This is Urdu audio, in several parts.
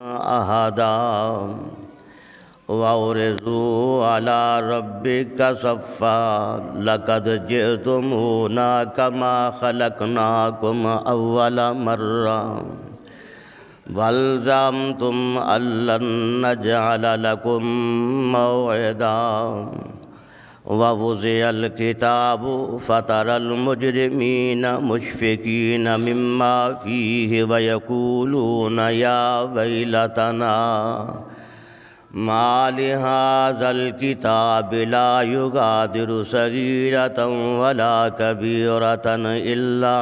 أحدا وعرضوا على ربك صفا لقد جئتمونا كما خلقناكم أول مرة بل زعمتم أن لن نجعل لكم موعدا ووضع الكتاب فترى المجرمين مشفقين مما فيه ويقولون يا ويلتنا ما لهذا الكتاب لا يغادر صغيرة ولا كبيرة إلا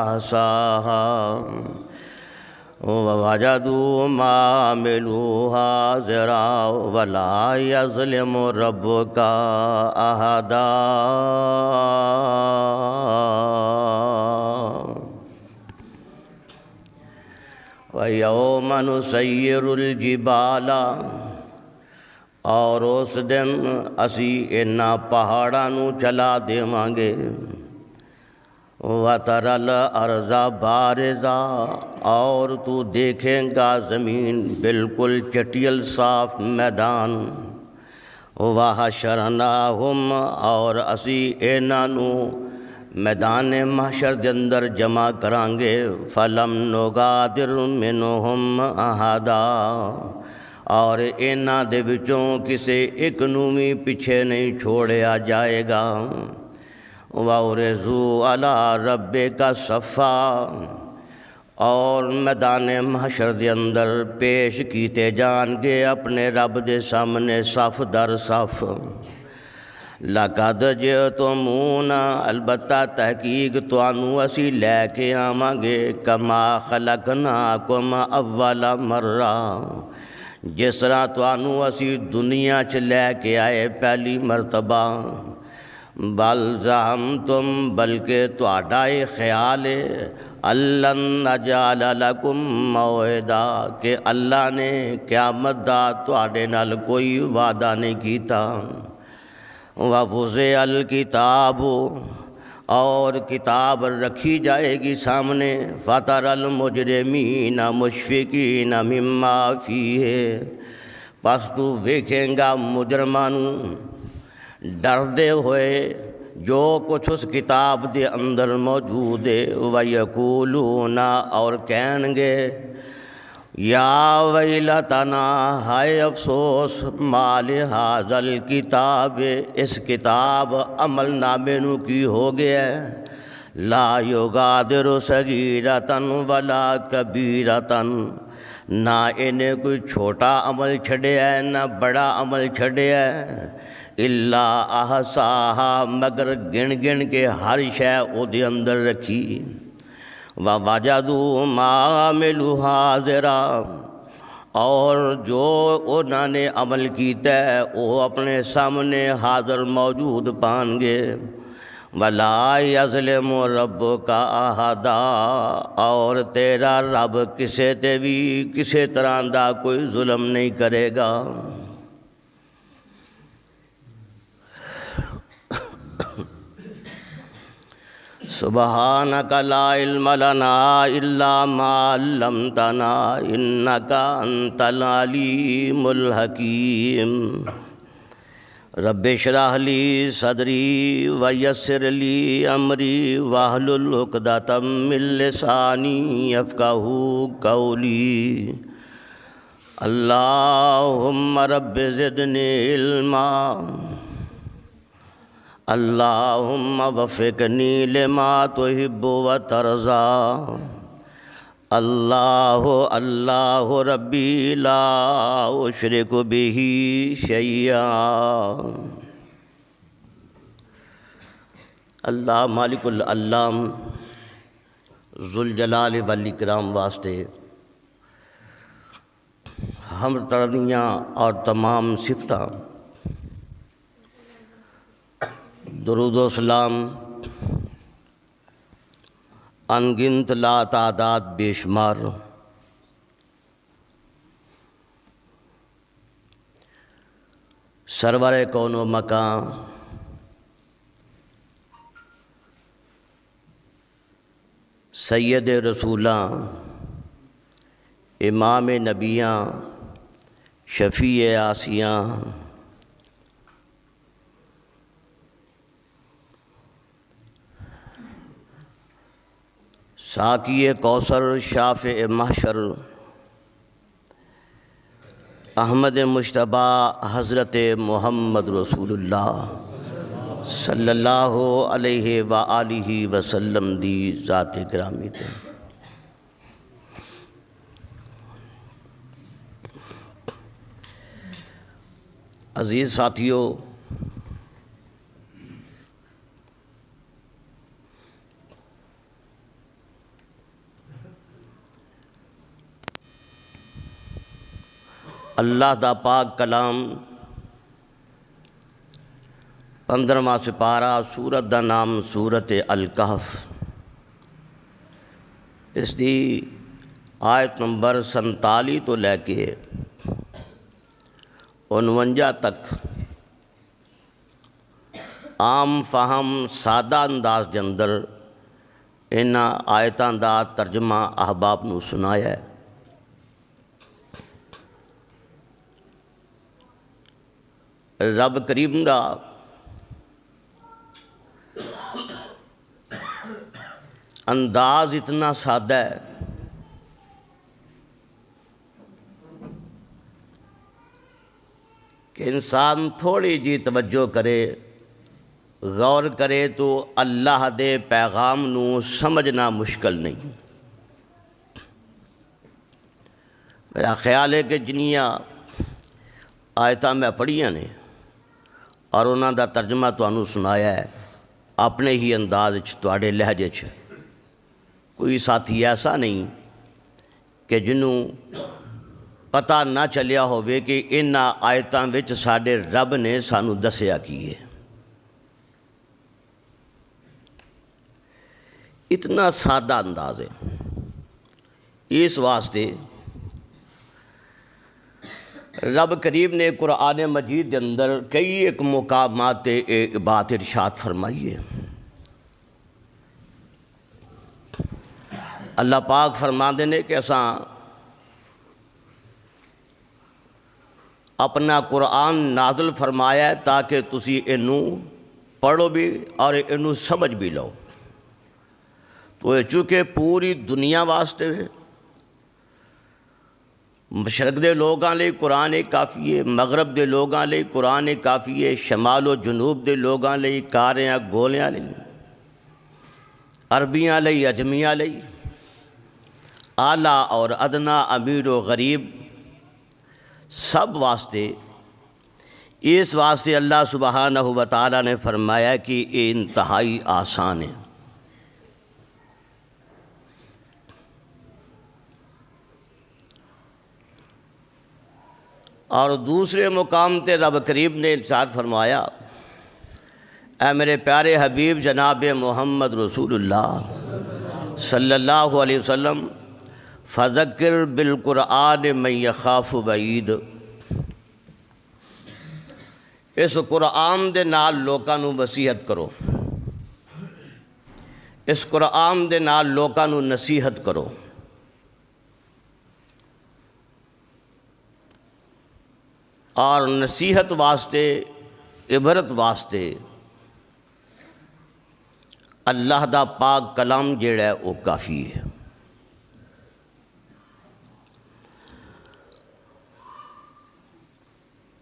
أحصاها ووجدوا ما عملوا حاضرا ولا يظلم ربك أحدا۔ وَيَوْمَ نُسَيِّرُ الْجِبَالَ، اور اس دن اسی انہاں پہاڑاں نو چلا دیواں گے، وَتَرَى الْأَرْضَ بَارِزَةً، اور تو دیکھیں گا زمین بالکل چٹیل صاف میدان، وَحَشَرْنَاهُمْ، اور اسی انہاں نو میدان محشر دے اندر جمع کران گے، فَلَمْ نُغَادِرْ مِنْهُمْ أَحَدًا، اور انہاں دے وچوں کسے ایک نو بھی پیچھے نہیں چھوڑیا جائے گا۔ وَعُرِضُوا عَلَىٰ رَبِّكَ صَفًّا، اور میدان محشر دے اندر پیش کیتے جان گے اپنے رب دے سامنے صف در صف۔ لَقَدْ جِئْتُمُونَا، البتہ تحقیق توانوں اسی لے کے آواں گے، کَمَا خَلَقْنَاكُمْ أَوَّلَ مَرَّةٍ، جس طرح توانوں اسی دنیا چ لے کے آئے پہلی مرتبہ۔ بل زعمتم، بلکہ تہاڈا یہ خیال ہے، أَلَّن نَّجْعَلَ لَكُم مَّوْعِدًا، کہ اللہ نے قیامت دا تہاڈے نال کوئی وعدہ نہیں کیتا۔ وَوُضِعَ الْكِتَابُ، اور کتاب رکھی جائے گی سامنے، فَتَرَى الْمُجْرِمِينَ مُشْفِقِينَ مِمَّا فِيهِ، پس تو ویکھیں گا مجرمانوں ڈردے ہوئے جو کچھ اس کتاب دے اندر موجود ہے، وَيَقُولُونَ، اور کہیں گے، یا ویلتنا، ہائے افسوس، ما لہذا الکتاب، اس کتاب عمل نامے نو کی ہو گیا ہے، لا یغادر صغیرۃ ولا کبیرۃ، نہ انہیں کوئی چھوٹا عمل چھڑیا ہے نہ بڑا عمل چھڑیا ہے، الا احصاہا، مگر گن گن کے ہر شے او دے اندر رکھی۔ وَوَجَدُوا مَا عَمِلُوا حَاضِرًا، اور جو انہوں نے عمل کیتا ہے وہ اپنے سامنے حاضر موجود پان گے۔ وَلَا يَظْلِمُ رَبُّكَ أَحَدًا، اور تیرا رب کسے تے بھی کسے طرح دا کوئی ظلم نہیں کرے گا۔ سبحانک لا علم لنا الا ما علمتنا انک انت العلیم الحکیم۔ رب اشرح لی صدری ویسر لی امری واحلل عقدۃ من لسانی یفقہوا قولی۔ اللہم رب زدنی علما، اللہم وفقنی لما تحب و ترضا۔ اللہ اللہ ربی لا اشرک بہ شیئا۔ اللہ مالک العلام ذوالجلال والاکرام واسطے حمد ترانیاں اور تمام صفتاں، درود و سلام انگنت لا تعداد بے شمار سرور کون و مکان سید رسولاں امام نبیاں، شفیع آسیاں، ساقی کوثر، شافع محشر، احمد مجتبیٰ حضرت محمد رسول اللہ صلی اللہ علیہ وآلہ وسلم دی ذات گرامی تے۔ عزیز ساتھیو، اللہ دا پاک کلام 15واں سپارہ، سورت دا نام سورت الکہف، اس دی آیت نمبر 47 تو لے کے 49 تک عام فہم سادہ انداز دے اندر انہاں آیتاں دا ترجمہ احباب نو سنایا ہے۔ رب کریم دا انداز اتنا سادہ ہے کہ انسان تھوڑی جی توجہ کرے، غور کرے تو اللہ دے پیغام نو سمجھنا مشکل نہیں۔ میرا خیال ہے کہ جنیاں آیتاں میں پڑھیاں نے اور انہاں دا ترجمہ تانوں سنایا ہے اپنے ہی انداز تواڈے لہجے چ، کوئی ساتھی ایسا نہیں کہ جنوں پتہ نہ چلیا ہوئے کہ انہاں آیتاں وچ ساڈے رب نے سانوں دسیا کی ہے۔ اتنا سادہ انداز ہے، اس واسطے رب کریم نے قرآن مجید کے اندر کئی ایک مقامات ایک بات ارشاد فرمائی ہے۔ اللہ پاک فرماندے نے کہ اساں اپنا قرآن نازل فرمایا ہے تاکہ تسی انہوں پڑھو بھی اور انہوں سمجھ بھی لو۔ تو یہ چونکہ پوری دنیا واسطے مشرق دے لوگاں لئی قرآن کافی ہے، مغرب دے لوگاں لئی قرآن کافی ہے، شمال و جنوب دے لوگاں لئی، کاریاں گولیاں لئی، عربیاں لئی، عجمیاں لئی، اعلیٰ اور ادنا، امیر و غریب، سب واسطے۔ اس واسطے اللہ سبحانہ و تعالیٰ نے فرمایا کہ یہ انتہائی آسان ہے۔ اور دوسرے مقام تے رب کریم نے ارشاد فرمایا، اے میرے پیارے حبیب جناب محمد رسول اللہ صلی اللہ علیہ وسلم، فذکر بالقرآن من یخاف وعید، اس قرآن دے نال لوکاں نو وصیت کرو، اس قرآن دے نال لوکاں نو نصیحت کرو۔ اور نصیحت واسطے، عبرت واسطے اللہ دا پاک کلام جڑا ہے وہ کافی ہے۔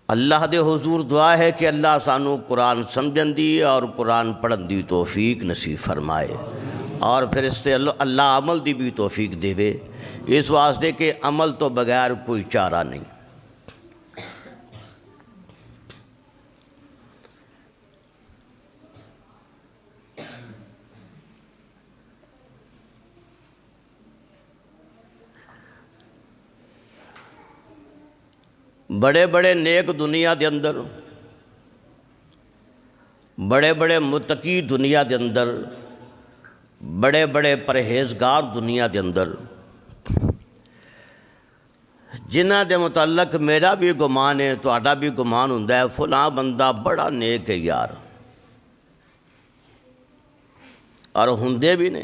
اللہ دے حضور دعا ہے کہ اللہ سانو قرآن سمجھن دی اور قرآن پڑھن دی توفیق نصیب فرمائے، اور پھر اس سے اللہ عمل دی بھی توفیق دے، اس واسطے کہ عمل تو بغیر کوئی چارہ نہیں۔ بڑے بڑے نیک دنیا دے اندر، بڑے بڑے متقی دنیا دے اندر، بڑے بڑے پرہیزگار دنیا دے اندر، جنہ دے متعلق میرا بھی گمان ہے، تہاڈا بھی گمان ہوندا ہے، فلاں بندہ بڑا نیک ہے یار، اور ہوندے بھی نے۔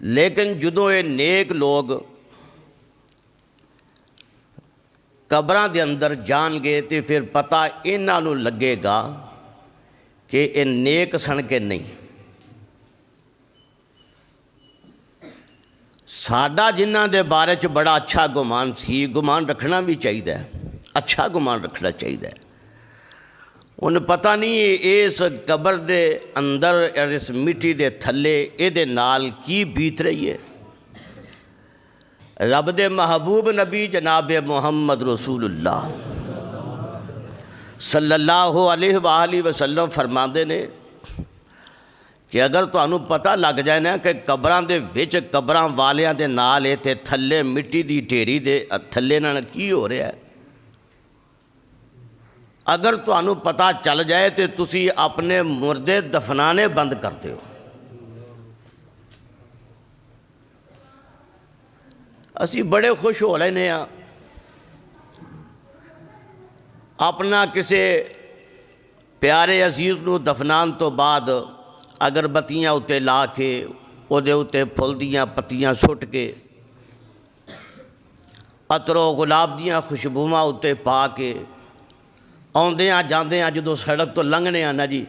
لیکن جدوں یہ نیک لوگ قبراں دے اندر جان گے تو پھر پتہ انہاں نوں لگے گا کہ یہ نیک سن کے نہیں۔ ساڈا جنہاں دے بارے چ بڑا اچھا گمان سی، گمان رکھنا بھی چاہیے، اچھا گمان رکھنا چاہیے۔ انہیں پتہ نہیں اس قبر دے اندر اور اس مٹی دے تھلے یہ دے نال کی بیت رہی ہے۔ رب دے محبوب نبی جناب محمد رسول اللہ صلی اللہ علیہ وآلہ وسلم فرماندے نے کہ اگر تانوں پتہ لگ جائے نا کہ قبراں دے وچ قبراں والیاں دے نال تے تھلے مٹی دی ڈھیری دے تھلے نال کی ہو رہا ہے، اگر تانوں پتہ چل جائے تو تسی اپنے مردے دفنانے بند کرتے ہو۔ اسی بڑے خوش ہو لینے ہاں اپنا کسے پیارے عزیز نو دفنان تو بعد اگربتیاں اتے لا کے او دے اتے پھل دیاں پتیاں سٹ کے عطر و گلاب دیاں خوشبوواں اتے پا کے آندیاں جاندیاں جدو سڑک تو لنگنے نا جی،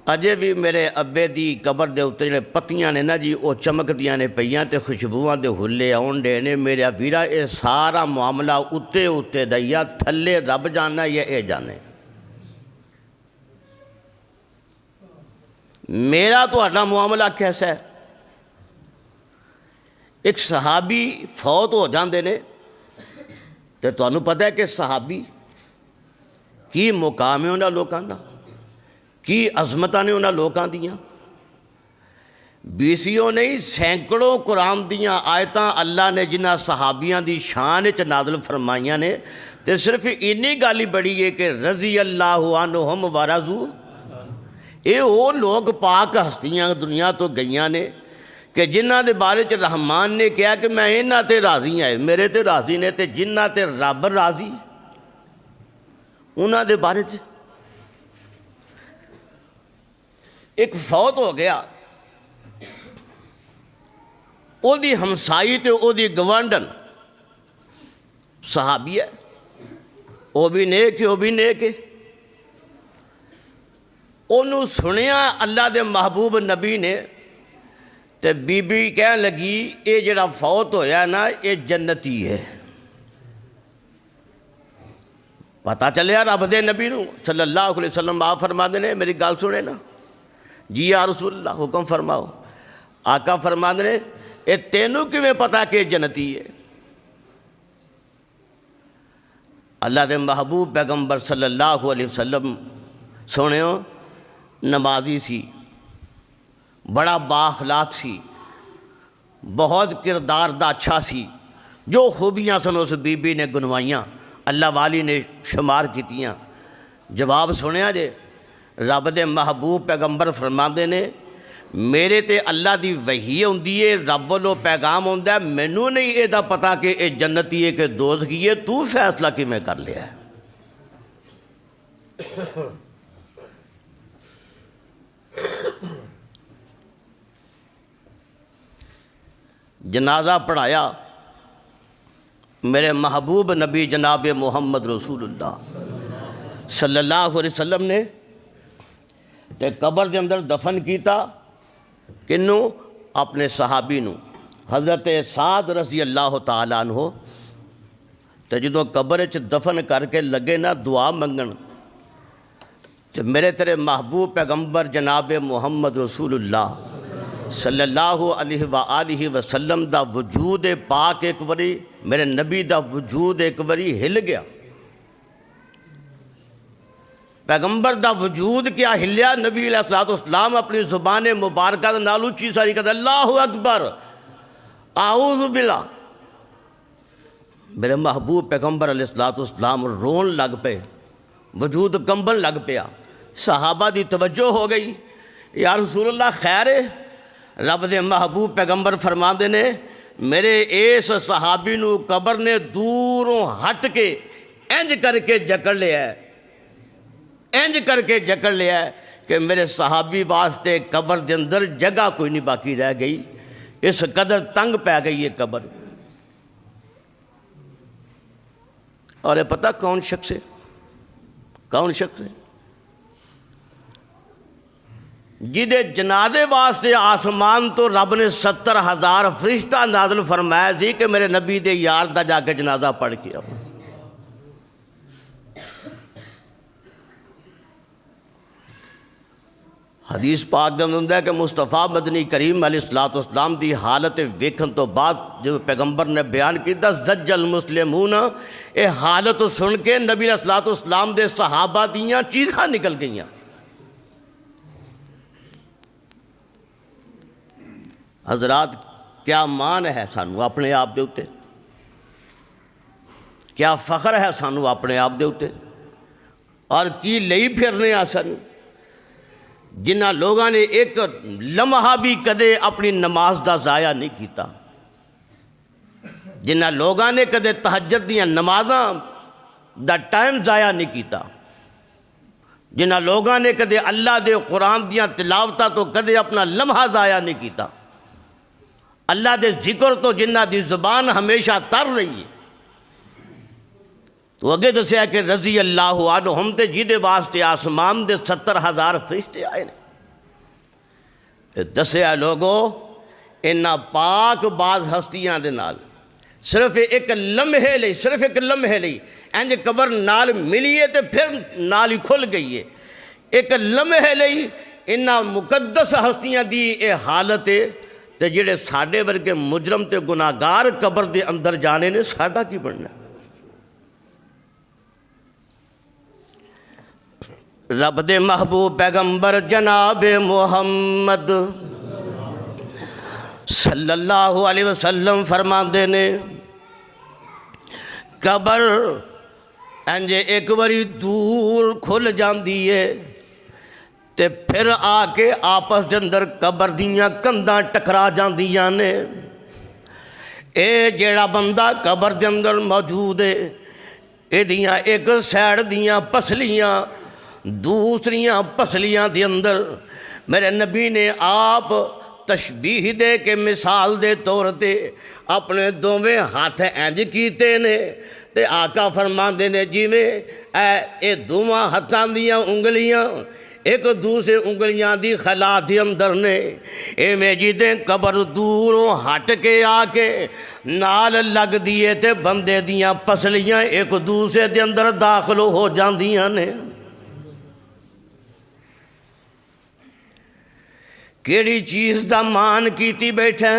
اجے بھی میرے ابے دی قبر دے اتے جڑے پتیاں نے نا جی وہ چمکدیاں نے پئیاں تے خوشبوواں دے ہلے آن ڈے نے۔ میرا ویرا اے سارا معاملہ اتے دیا تھلے رب جانا یا اے جانے۔ میرا تو اڈا معاملہ کیسا ہے؟ ایک صحابی فوت ہو جاندے نے تے تانوں پتہ ہے کہ صحابی کی مقام ہے انہاں لوکاں دا، کی عظمتاں نے انہاں لوکاں دیاں۔ بیسیوں نہیں سینکڑوں قرآن دیاں آیتاں اللہ نے جنہاں صحابیاں دی شان وچ نازل فرمائیاں نے، تے صرف اینی گل ہی بڑی ہے کہ رضی اللہ عنہم ورضوا۔ اے وہ لوگ پاک ہستیاں دنیا تو گئیاں نے کہ جنہاں دے بارے چ رحمان نے کہا کہ میں انہاں تے راضی ہیں، میرے تے راضی نے، تے جنہاں تے رب راضی انہاں دے بارے چ۔ ایک فوت ہو گیا، او دی ہمسائی تے او دی گوانڈن صحابی ہے، او بھی نیک ہے، او بھی نیک ہے۔ انہوں سنیا اللہ دے محبوب نبی نے تے بی بی کہنے لگی اے جڑا فوت ہویا نا اے جنتی ہے۔ پتہ چلیا رب دے نبی نو صلی اللہ علیہ وسلم آپ فرما دینے میری گل سنے نا، جی یا رسول اللہ حکم فرماؤ۔ آقا فرما دینے اے تینوں کیویں پتہ کہ جنتی ہے؟ اللہ دے محبوب پیغمبر صلی اللہ علیہ وسلم سنیو نمازی سی، بڑا بااخلاق سی، بہت کردار دا اچھا سی، جو خوبیاں سن اس بی بی نے گنوائیاں اللہ والی نے شمار کیتیاں۔ جواب سنیا جے رب دے محبوب پیغمبر فرماندے نے میرے تے اللہ دی وحی ہوندی ہے، رب والوں پیغام ہوندا ہے، مینوں نہیں اے دا پتہ کہ اے جنتی ہے کہ دوزخی ہے، تو فیصلہ کیویں کر لیا ہے؟ جنازہ پڑھایا میرے محبوب نبی جناب محمد رسول اللہ صلی اللہ علیہ وسلم نے تے قبر دے اندر دفن کیتا کنوں؟ اپنے صحابی نو حضرت سعد رضی اللہ تعالیٰ عنہ۔ تے جدو قبر وچ دفن کر کے لگے نا دعا منگن تے میرے تیرے محبوب پیغمبر جناب محمد رسول اللہ صلی اللہ علیہ وآلہ وسلم دا وجود پاک ایک وری میرے نبی دا وجود ایک وری ہل گیا۔ پیغمبر دا وجود کیا ہلیا؟ نبی علیہ السلام اپنی زبان مبارکہ دا نال اونچی ساری کہتا اللہ اکبر اعوذ باللہ۔ میرے محبوب پیغمبر علیہ السلام رون لگ پے، وجود کمبن لگ پیا۔ صحابہ دی توجہ ہو گئی، یا رسول اللہ خیر ہے؟ رب دے محبوب پیغمبر فرماندے نے میرے اس صحابی نو قبر نے دوروں ہٹ کے انج کر کے جکڑ لیا ہے، انج کر کے جکڑ لیا ہے کہ میرے صحابی واسطے قبر دے اندر جگہ کوئی نہیں باقی رہ گئی۔ اس قدر تنگ پہ گئی ہے قبر. اور یہ پتہ کون شخص ہے؟ کون شخص ہے جدے جنازے واسطے آسمان تو رب نے 70,000 فرشتہ نازل فرمایا سی کہ میرے نبی دے یار دا جا کے جنازہ پڑھ کے آؤ. حدیث پاک دے اندر ہے کہ مصطفیٰ مدنی کریم علیہ السلام دی حالت ویکھن تو بعد جو پیغمبر نے بیان کیتا زج المسلمون، اے حالت سن کے نبی علیہ السلام دے صحابہ دیاں چیخاں نکل گئیاں. حضرات کیا مان ہے سانو اپنے آپ دے اتے، کیا فخر ہے سانو اپنے آپ دے اتے، اور کی لئی پھرنے آ سانو جنہ لوگاں نے ایک لمحہ بھی کدے اپنی نماز دا ضائع نہیں کیتا، جنہ لوگاں نے کدے تہجد دیاں نمازاں دا ٹائم ضائع نہیں کیتا، جنہ لوگاں نے کدے اللہ دے قرآن دیاں تلاوتاں تو کدے اپنا لمحہ ضائع نہیں کیتا، اللہ دے ذکر تو جنہ دی زبان ہمیشہ تر رہی ہے. تو اگے دسیا کہ رضی اللہ عنہم تے جیدے واسطے آسمان دے 70,000 فرشتے آئے نے. دسیا لوگو انہاں پاک باز ہستیاں دے نال صرف ایک لمحے لئی انج قبر نال ملی ہے تے پھر نال ہی کھل گئی ہے. ایک لمحے لئی انہاں مقدس ہستیاں دی اے حالت ہے تے جڑے ساڈے ورگے مجرم تے گناہگار قبر دے اندر جانے نے ساڈا کی بننا. رب دے محبوب پیغمبر جناب محمد صلی اللہ علیہ وسلم فرماندے نے قبر انجے ایک واری دور کھل جاندی ہے تے پھر آ کے آپس دے اندر قبر دیاں کنداں ٹکرا جاندیاں نے. اے جیڑا بندہ قبر دے اندر موجود ہے اے دیاں ایک سیڈ دیاں پسلیاں دوسریاں پسلیاں دے اندر میرے نبی نے آپ تشبیح دے کے مثال دے طور تے اپنے دوویں ہاتھ انج کیتے نے تے آقا فرماندے نے جویں اے دوواں ہتھاں دیاں انگلیاں ایک دوسرے انگلیاں دی خلا دی اندر نے اے میں جیدیں قبر دوروں ہٹ کے آ کے نال لگ دیئے تے بندے دیاں پسلیاں ایک دوسرے دے اندر داخل ہو جاندیاں نے. کیڑی چیز دا مان کیتی بیٹھے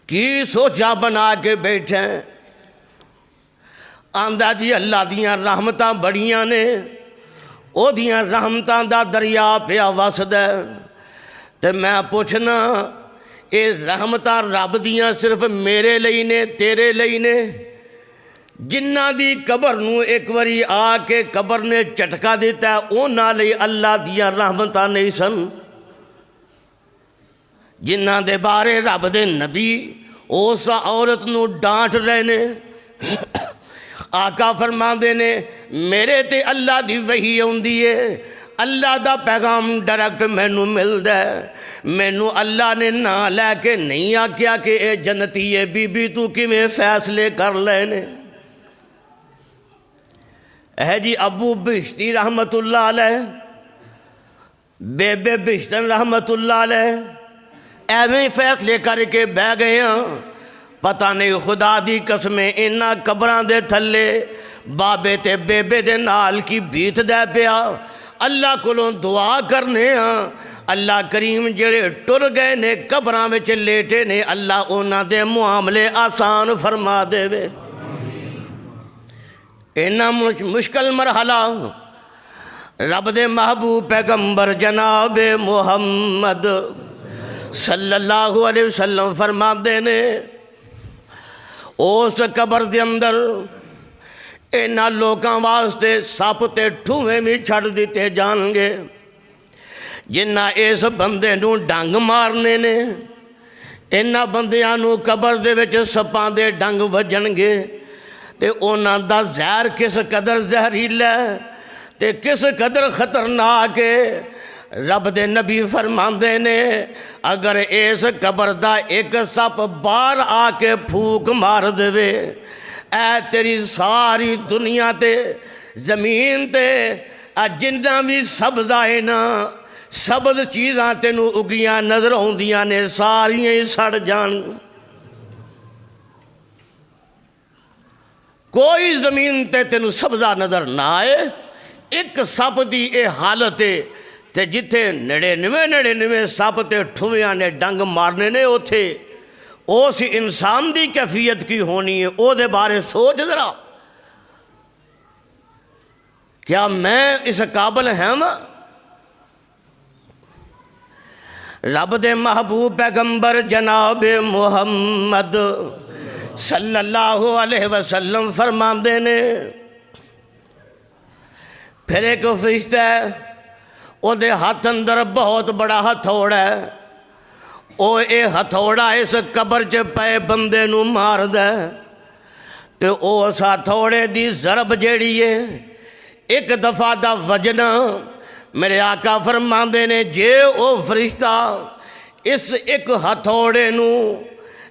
کی سوچا بنا کے بیٹھے آندہ جی اللہ دیاں رحمتاں بڑیاں نے او دیاں رحمتاں دا دریا پیا وسد ہے تے میں پوچھنا اے رحمتاں رب دیاں صرف میرے لئی نے تیرے لئی نے جنہ دی قبر نو ایک واری آ کے قبر نے چٹکا دیتا ہے اونا لئی اللہ دیاں رحمتاں نہیں سن جنہ دے بارے رب دے نبی اس عورت نو ڈانٹ رہے نے آقا فرماندے نے میرے تے اللہ دی وحی ہوندی ہے اللہ دا پیغام ڈائریکٹ مینوں ملدا ہے مینوں اللہ نے نہ لے کے نہیں آکھیا کہ اے جنتی ہے بی بی تو کیویں فیصلے کر لینے. اے جی ابو بہشتی رحمت اللہ علیہ بے بہشتن رحمت اللہ علیہ ایویں فیصلے کر کے بہ گئے ہیں پتہ نہیں خدا دی قسمیں انہاں قبران دے تھلے بابے تے بیبے دے نال کی بیت دے پیا اللہ کولوں دعا کرنے ہاں اللہ کریم جڑے ٹر گئے نے قبران وچ لیٹے نے اللہ انہاں دے معاملے آسان فرما دے وے. انہاں مشکل مرحلہ رب دے محبوب پیغمبر جناب محمد صلی اللہ علیہ وسلم فرماندے نے اس قبر دے اندر انہاں لوکاں واسطے سپ تے ٹھوئیں بھی چھڑ دیتے جان گے جنہ اس بندے نو ڈنگ مارنے نے انہاں بندیاں نو قبر دے وچ سپاں دے ڈنگ وجن گے تے انہاں دا زہر کس قدر زہریلا ہے تے کس قدر خطرناک ہے رب دے نبی فرماندے نے اگر اس قبر دا ایک سپ باہر آ کے پھوک مار دے اے تیری ساری دنیا تے زمین تے جنہ بھی سبز آئے نا سبز چیزاں تینوں اگیاں نظر آؤندیاں نے ساریاں ہی سڑ جان کوئی زمین تے تینوں سبزہ نظر نہ آئے ایک سپ دی اے حالت تے جتھے 99 سپ تے ٹھویاں نے ڈنگ مارنے نے اوتھے اس انسان دی کیفیت کی ہونی ہے او دے بارے سوچ ذرا کیا میں اس قابل ہوں رب دے محبوب پیغمبر جناب محمد صلی اللہ علیہ وسلم فرماندے نے پھر ایک فرشتہ ہے او دے ہاتھ اندر بہت بڑا ہتھوڑا ہے او اے ہتھوڑا اس قبر چ پے بندے نو مار دے تے او اس ہتھوڑے دی ضرب جیڑی ہے ایک دفعہ دا وجنا میرے آقا فرماندے نے جے او فرشتہ اس ایک ہتھوڑے نو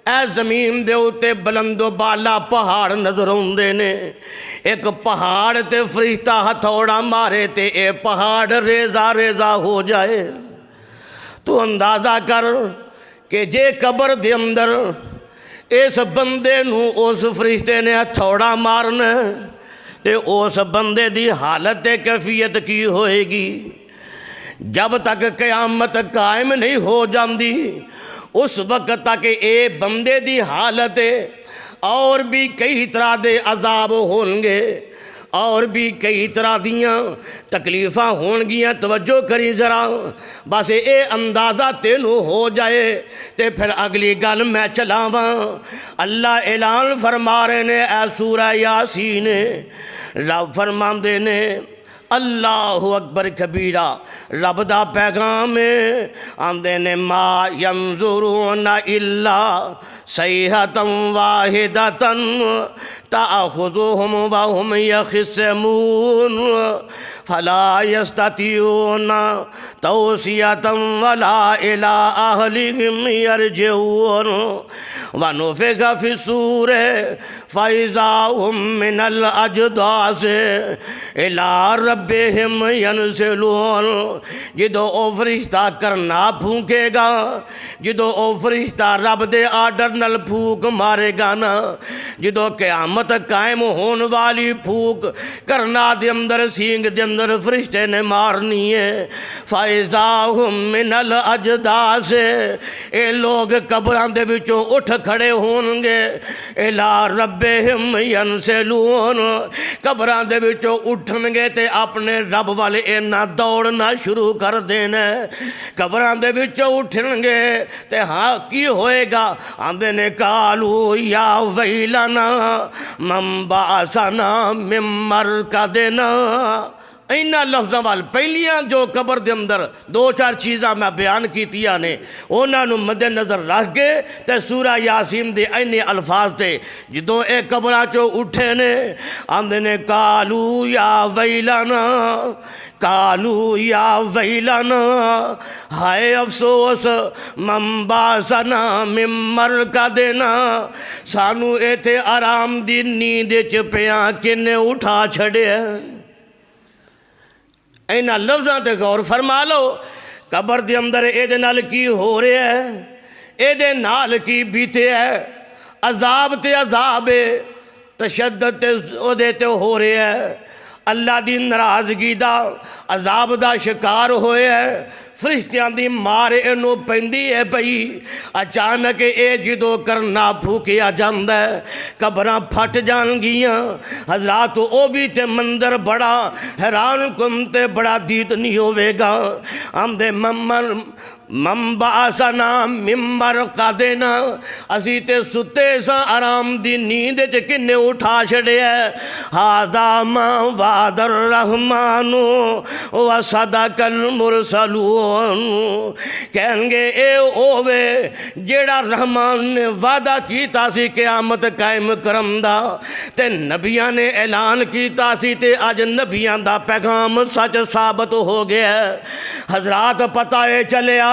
اے زمین دے اوتے بلند و بالا پہاڑ نظر ہوندے نے ایک پہاڑ تے فرشتہ ہتھوڑا مارے تے اے پہاڑ ریزہ ریزہ ہو جائے تو اندازہ کر کہ جے قبر دے اندر اس بندے نو اس فرشتے نے ہتھوڑا مارنا تے اس بندے دی حالت کیفیت کی ہوئے گی جب تک قیامت قائم نہیں ہو جاندی اس وقت تک اے بندے دی حالت اور بھی کئی طرح دے عذاب ہونگے اور بھی کئی طرح دیاں تکلیفاں ہونگیاں توجہ کری ذرا بس اے اندازہ تینوں ہو جائے تے پھر اگلی گل میں چلاواں اللہ اعلان فرما رہے نے اے سورہ یاسین رب فرماندے نے اللہ اکبر کبیرہ رب دا پیغام آندے نے ما ینظرون الا صیحۃ واحدۃ تأخذہم وہم یخصمون فلا یستطیعون توصیۃ ولا الی اہلہم یرجعون ونفخ فی الصور فاذا ہم من الاجداث الی ربہم ینسلون جدو او فرشتہ کرنا پھونکے گا جدو او فرشتہ رب دے آرڈر نل پھوک مارے گا نا جدو قیامت قائم ہون والی پھوک کرنا دے اندر سینگ دے اندر فرشتے نے مارنی ہے فَإِذَا هُم مِّنَ الْأَجْدَاثِ اے لوگ قبراں دے وچوں اٹھ کھڑے ہونگے اِلَىٰ رَبِّهِمْ يَنْسِلُونَ قبراں دے وچوں اٹھنگے تے اپنے رب والے اینا دوڑنا شروع کر دینا قبراں دے وچوں اٹھنگے تے ہاں کی ہوئے گا آندے نے کالو یا ویلنا من بعثنا من مرقدنا اینا لفظاں وال پہلیاں جو قبر دے اندر دو چار چیزاں میں بیان کیتیاں نے اونا نو مد نظر رکھ کے تے سورہ یاسین دے اینے الفاظ تے جدو اے قبرہ چو اٹھے نے آندے نے کالو یا ویلنا کالو یا ویلنا ہائے افسوس من بعثنا من مرقدنا سانو ایتھے آرام دی نیند چ پیاں کنے اٹھا چھڑے اینا لفظاں تے غور فرما لو قبر دے اندر اے دے نال کی ہو رہے ہے اے دے نال کی بیتے ہے عذاب تے عذاب تشدد تے او دے تے ہو رہے ہے اللہ دی ناراضگی دا عذاب دا شکار ہوئے ہے فرشتیاں دی مارے انو پہندی ہے پئی اچانک اے جدو کرنا پھوکیا جاندہ ہے قبراں پھٹ جان گیاں حضرات او بھی تے مندر بڑا حیران کن تے بڑا دیت نہیں ہوئے گا ہم دے من بعثنا من مرقدنا اسی تے ستے سا آرام دی نیند چ کنے اٹھا چھڑے ہے ھذا ما وعد الرحمن وصدق المرسلون کہیں گے اے اوے جیڑا رحمان نے وعدہ کیتا سی قیامت قائم کرم دا تے نبیاں نے اعلان کیتا سی تے اج نبیاں دا پیغام سچ ثابت ہو گیا ہے۔ حضرات پتہ ہے چلیا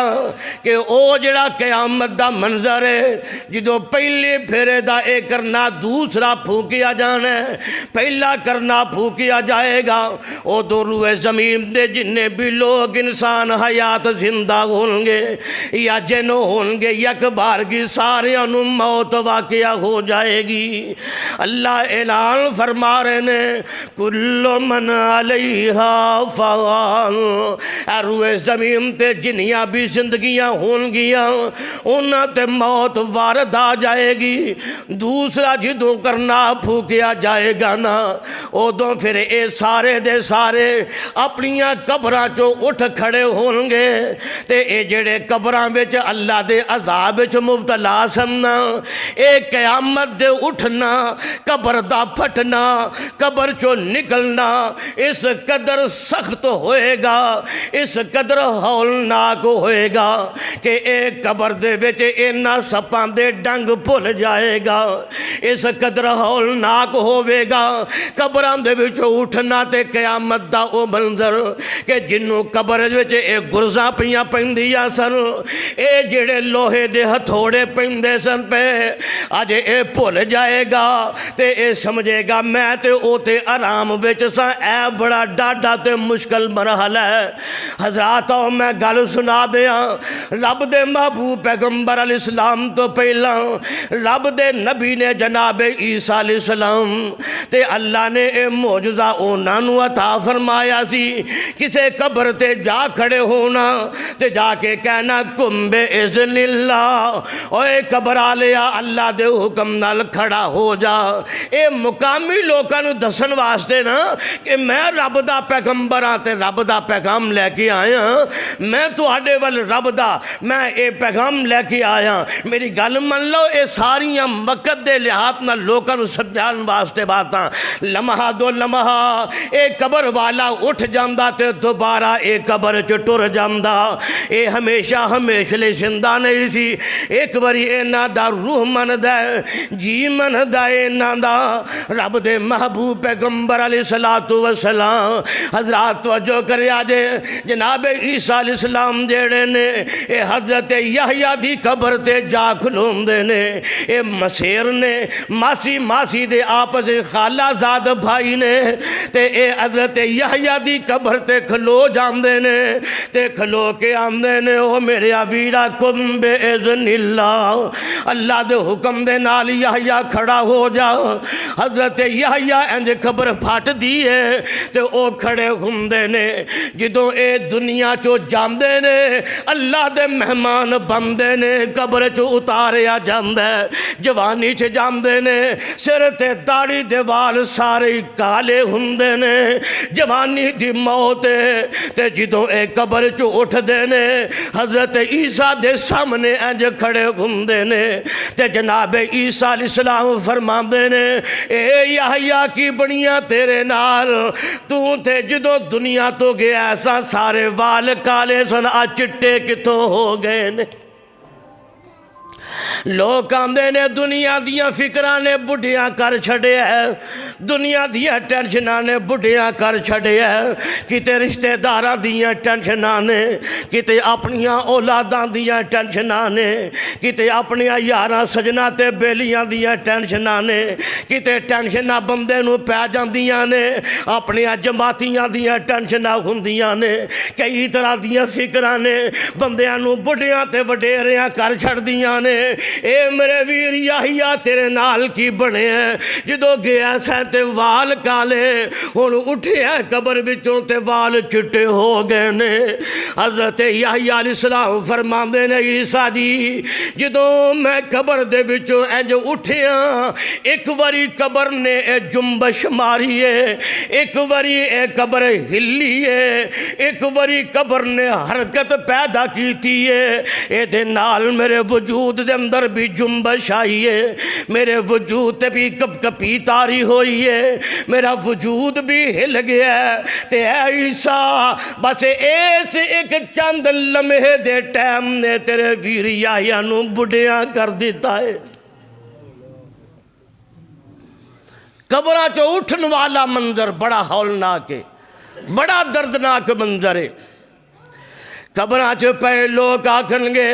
کہ او جڑا قیامت دا منظر ہے جدو پہلے پھیرے دا اے کرنا دوسرا پھوکیا جانا ہے، پہلا کرنا پھوکیا جائے گا، او دو روئے زمین دے جننے بھی لوگ انسان حیات زندہ ہوں گے یا جن ہوں گے یک بار کی سارے انو موت واقعہ ہو جائے گی۔ اللہ اعلان فرما رہے نے کل من علیہا فان، روئے زمین تے جنیاں بھی زندگیاں ہوں گیاں انہاں تے موت وارد آ جائے گی۔ دوسرا جدوں کرنا پھوکیا جائے گا نا ادوں پھر اے سارے دے سارے اپنیاں قبراں چو اٹھ کھڑے ہوں گے تے اے جڑے قبراں وچ اللہ دے عذاب وچ مبتلا سننا، اے قیامت دے اٹھنا، قبر دا پھٹنا، قبر چو نکلنا اس قدر سخت ہوئے گا، اس قدر ہولناک ہوئے گا کہ اے قبر دے وچ اینا سپاں دے ڈنگ بھول جائے گا، اس قدر ہولناک ہوئے گا قبراں دے وچوں اٹھنا تے قیامت دا او منظر کہ جنوں قبر وچ اے گرزاں پیاں پیندیاں سن، اے جڑے لوہے دے ہتھوڑے پیندے سن پہ اج اے بھول جائے گا تے اے سمجھے گا میں تے او تے آرام وچ سا، اے بڑا ڈاڈا تے مشکل مرحلہ ہے۔ حضرات آؤ میں گل سنا دیاں، رب دے محبوب پیغمبر علیہ السلام تو پہلا رب دے نبی نے جناب عیسیٰ علیہ السلام تے اللہ نے اے معجزہ انہاں نوں عطا فرمایا سی، کسے قبر تے جا کھڑے ہونا تے جا کے کہنا کم بے اذن اللہ، اوے قبر آلیا اللہ دے حکم نال کھڑا ہو جا۔ اے مقامی لوکاں نوں دسن واسطے نا کہ میں رب دا پیغمبر ہاں تے رب دا پیغام لے کے آیا، میں تواڈے ول رب دا میں اے پیغام لے کے آیا، میری گل من لو اے ساریاں وقت دے لحاظ نہ لوکاں نوں سمجھان واسطے باتاں، لمحہ دو لمحہ اے قبر والا اٹھ جاندا تے دوبارہ اے قبر چ ٹر جاندا، اے ہمیشہ ہمیشہ لئی زندہ نہیں سی، ایک واری انہاں دا روح مندا ہے، جی مندا ہے انہاں دا، رب دے محبوب پیغمبر علیہ السلام حضرات توجہ کرے آجے جناب عیسیٰ علیہ السلام جیڑے نے اے حضرت یحییٰ دی قبر تے جا کھلوندے نے، اے مسیر نے ماسی دے آپس خالہ زاد بھائی نے تے اے حضرت یحییٰ دی قبر تے کھلو جاندے نے تے کھلو کے آندے نے او میرے ویرا کم بے اذن اللہ، اللہ دے حکم دے نال یحییٰ کھڑا ہو جا۔ حضرت یحییٰ انج قبر پھٹ دیئے تے او کھڑے ہوندے نے، جدوں اے دنیا چو جاندے نے اللہ دے مہمان بندے نے قبر چو اتاریا جاندے، جوانی چ جاندے نے سر تے داڑھی دے وال سارے کالے ہوندے نے، جوانی دی موت تے جدوں اے قبر چو اٹھ دے نے حضرت عیسیٰ دے سامنے انج کھڑے ہوندے نے تے جناب عیسیٰ علیہ السلام فرماندے نے اے یحییٰ کی بنیاں تیرے نال تو تے جدوں دنیا تو گیا ایسا سارے وال کالے سن آ چٹے کتوں ہو گئے نے۔ لوگ آندے نے دنیا دیاں فکراں نے بڑھیاں کر چھڑے ہے، دنیا دیاں ٹینشناں نے بڑھیاں کر چھڑے ہے، کتے رشتہ داراں دیاں ٹینشناں نے، کتے اپنیاں اولاداں دیاں ٹینشناں نے، کتے اپنیاں یاراں سجنا تے بیلیاں دیاں ٹینشناں نے، کتے ٹینشناں بندے نوں پہ جاندیاں نے، اپنیاں جماعتیاں دیاں ٹینشناں ہوندیاں نے، کئی طرح دیاں فکراں نے بندیاں نوں بڑھیاں تے وڈیریاں کر چھڑ دیاں نے۔ اے میرے ویر یحییٰ تیرے نال کی بنے ہیں، جدو گیا سینتے وال کالے ہن اٹھے ہیں قبر وچوں تے وال چٹے ہو گئے نے۔ حضرت یحییٰ علیہ السلام فرماندے نے عیسیٰ جی جدو میں قبر دے وچوں انج اٹھیا ایک واری قبر نے اے جنبش ماری ہے، ایک واری اے قبر ہلی ہے، ایک واری قبر نے حرکت پیدا کیتی ہے، اے دے نال میرے وجود دے اندر اندر بھی جنبش آئی ہے، میرے وجود تے بھی کپ کپی تاری ہوئی ہے، میرا وجود بھی ہل گیا ہے تے اے عیسیٰ بس ایس ایک چند لمحے دے ٹائم نے تیرے ویر یحییٰ نو بڑھیاں کر دیتا ہے۔ قبراں چو اٹھن والا منظر بڑا ہولناک ہے، بڑا دردناک منظر ہے۔ قبراں چو پہلے لوگ آکھن گے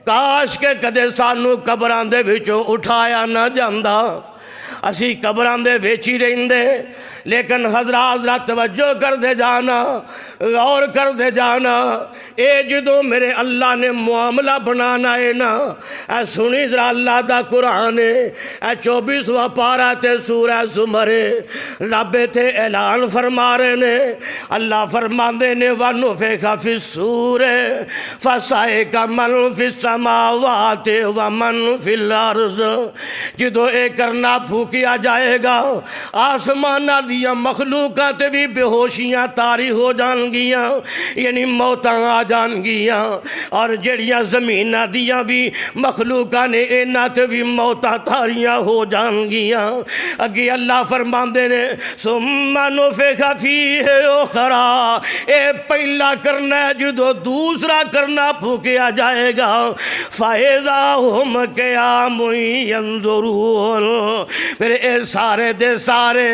کاش کے کدے سانو قبراں دے وچوں اٹھایا نہ جاندا، اسی قبراں دے وچ ہی رہندے۔ لیکن حضرات توجہ کر دے جانا، غور کر دے جانا، اے جدوں میرے اللہ نے معاملہ بنانا ہے نا، اے سنی ذرا اللہ دا قرآن ہے، اے 24واں پارہ تے سورہ زمر ہے، رب تے اعلان فرما رہے نے، اللہ فرماندے نے وَنُفِخَ فِي الصُّورِ فَصَعِقَ مَن فِي السَّمَاوَاتِ وَمَن فِي الْأَرْضِ، جدوں اے کرنا پھوکیا جائے گا، آسمانہ دیا مخلوقات بھی بے ہوشیاں تاری ہو جان گیاں، یعنی موتاں آ جان گیاں، اور جڑیاں زمینہ دیا بھی مخلوقاں نے اینات بھی موتاں تاریاں ہو جان گیاں۔ اگے اللہ فرماندے نے ثُمَّ نُفِخَ فِيهِ أُخْرَى، اے پہلا کرنا ہے جدو دوسرا کرنا پھوکیا جائے گا، فَإِذَا هُمْ قِيَامٌ يَنظُرُونَ، پھر اے سارے دے سارے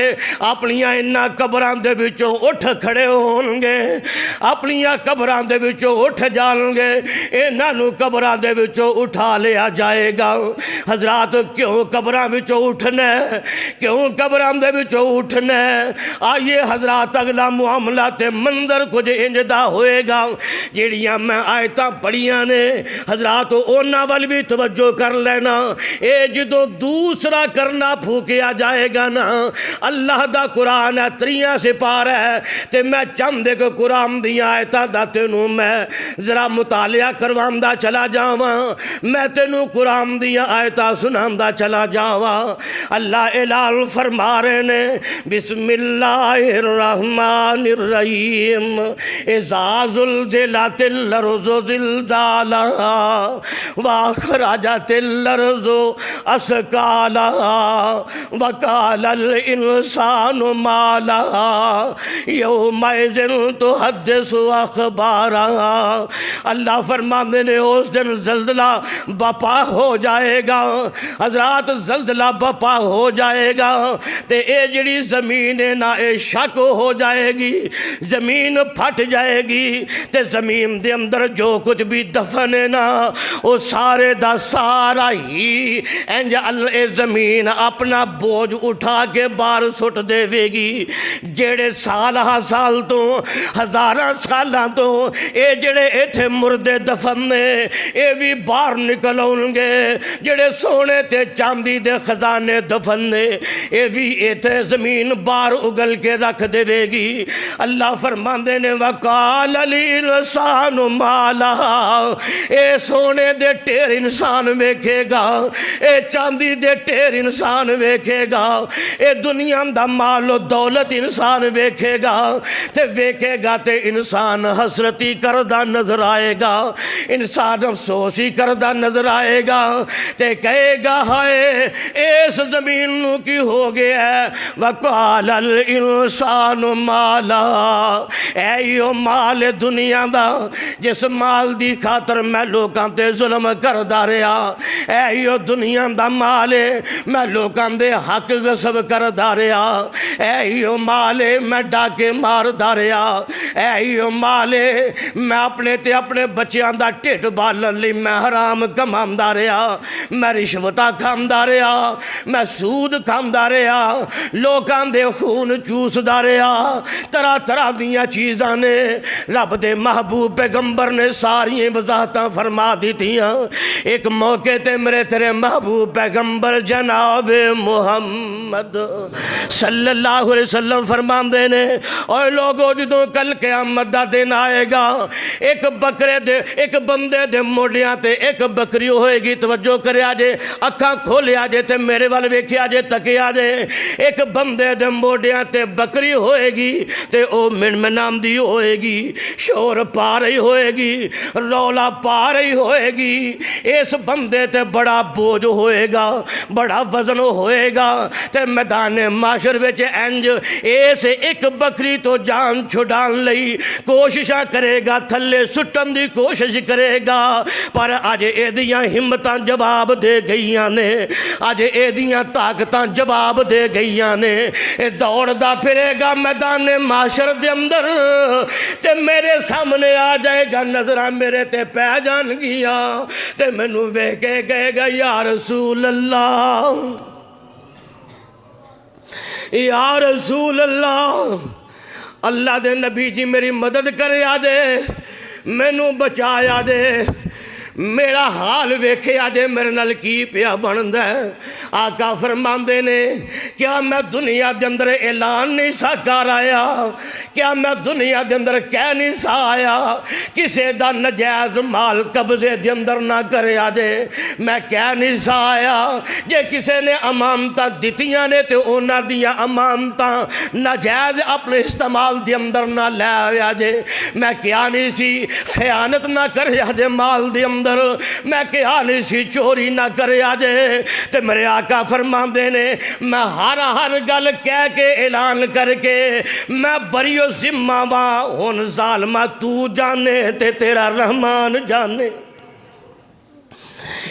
اپنیاں انہاں قبراں دے وچوں اٹھ کھڑے ہون گے، اپنیاں قبراں دے وچوں اٹھ جان گے، انہاں نو قبراں دے وچوں اٹھا لیا جائے گا۔ حضرات کیوں قبراں وچوں اٹھنا ہے؟ کیوں قبراں دے وچوں اٹھنا ہے؟ آئیے حضرات اگلا معاملہ تے منظر کچھ انجدہ ہوئے گا جیڑیاں میں آیتاں پڑھیاں نے، حضرات اونا وال بھی توجہ کر لینا۔ اے جدوں دوسرا کرنا پھوکیا جائے گا نا، اللہ دا قرآن ہے 3 سپارہ ہے تے میں چند ایک قرآن دیا آیتاں دا تینوں میں ذرا مطالعہ کرواندا چلا جاواں، میں تینوں قرآن دیا آیتاں سناندا چلا جاواں۔ اللہ اعلان فرما رہے نے بسم اللہ الرحمن الرحیم اذا زلزلت الارض زلزالہا واخرجت الارض اثقالہا وقال الانسان ما لها یومئذ تحدث اخبارها، اللہ فرماندے نے اس دن زلزلہ بپا ہو جائے گا۔ حضرات زلزلہ بپا ہو جائے گا تے اے جڑی زمین ہے نا اے شک ہو جائے گی، زمین پھٹ جائے گی تے زمین دے اندر جو کچھ بھی دفن ہے نا وہ سارے دا سارا ہی اے زمین اپنا بوجھ اٹھا کے باہر سٹ دے وے گی۔ جڑے سالہ سال تو ہزاراں سالاں تو اے جڑے ایتھے مردے دفن نے اے بھی باہر نکل آؤں گے، جڑے سونے تے چاندی دے خزانے دفن نے اے بھی ایتھے زمین باہر اگل کے رکھ دے وے گی۔ اللہ فرماندے نے وقال الانسان ما لها، اے سونے دے ٹیر انسان ویکھے گا، اے چاندی دے ٹیر انسان ویکھے گا، اے دنیا دا مال و دولت انسان ویکھے گا تے انسان حسرتی کردہ نظر آئے گا، انسان افسوسی کردہ نظر آئے گا تے کہے گا ہائے اس زمین نو کی ہو گیا ہے۔ وقال الانسان ما لها، اے یو مال دنیا دا جس مال دی خاطر میں لوکاں تے ظلم کردہ رہا، اے یو دنیا دا مال میں لوکاں دے حق غصب کردہ رہا، اے یو مال میں ڈاکے مار داریا، اے یو مال میں اپنے تے اپنے بچیاں دا ٹھٹ بالن لی میں حرام کمامدا رہا، میں رشوتہ کھامدا رہا، میں سود کھامدا رہا، لوکاں دے خون چوسدا رہا، طرح طرح دیاں چیزاں نے رب دے محبوب پیغمبر نے ساری وضاحتاں فرما دی تھیاں۔ ایک موقع تے میرے تیرے محبوب پیغمبر جناب محمد صلی اللہ علیہ وسلم فرماندے نے اور لوگوں جدوں کل قیامت دا دن آئے گا ایک بندے دے موڈیاں تے ایک بکری ہوئے گی. توجہ کرے آجے اکھاں کھولے آجے تے میرے وال ویکھے آجے تکے آجے. ایک بندے دے موڈیاں تے بکری ہوئے گی تے او منام دی ہوئے گی, شور پا رہی ہوئے گی, رولا پا رہی ہوئے گی. اس بندے تے بڑا بوجھ ہوئے گا, بڑا وزن ہوئے گا تے میدان معاشر وچ انج اس ایک بکری تو جان چھڑان لئی کوششاں کرے گا, تھلے سٹن دی کوشش کرے گا. پر اج ایدیاں ہمتاں جواب دے گئیاں نے, اج ایدیاں طاقتاں جواب دے گئیاں نے. اے دوڑدا پھرے گا میدان معاشر دے اندر تے میرے سامنے آ جائے گا, نظراں میرے تے پہ جان گیا تے مینوں ویکھ کے کہے گا یا رسول اللہ, یا رسول اللہ, اللہ دے نبی جی میری مدد کرے آجے, مینوں بچایا دے, میرا حال ویکھے آجے میرے نال کی پیا بندا ہے. آقا فرماندے نے کیا میں دنیا دے اندر اعلان نہیں سا کر آیا, کیا میں دنیا دے اندر کہہ نہیں سا آیا کسے دا نجائز مال قبضے دے اندر نہ کرے آجے. میں کہہ نہیں سا آیا جے کسے نے امانتاں دتیاں نے تے انہاں دیاں امانتاں نجائز اپنے استعمال دے اندر نہ لے آجے. میں کیا نہیں سی خیانت نہ کرے آجے مال دے اندر, میں کیا نہیں سی چوری نہ کرے آجے. تے میرے آقا فرماندے نے میں ہر گل کہہ کے اعلان کر کے میں بری و ذمہ وا, ہن ظالمہ تو جانے تے تیرا رحمان جانے.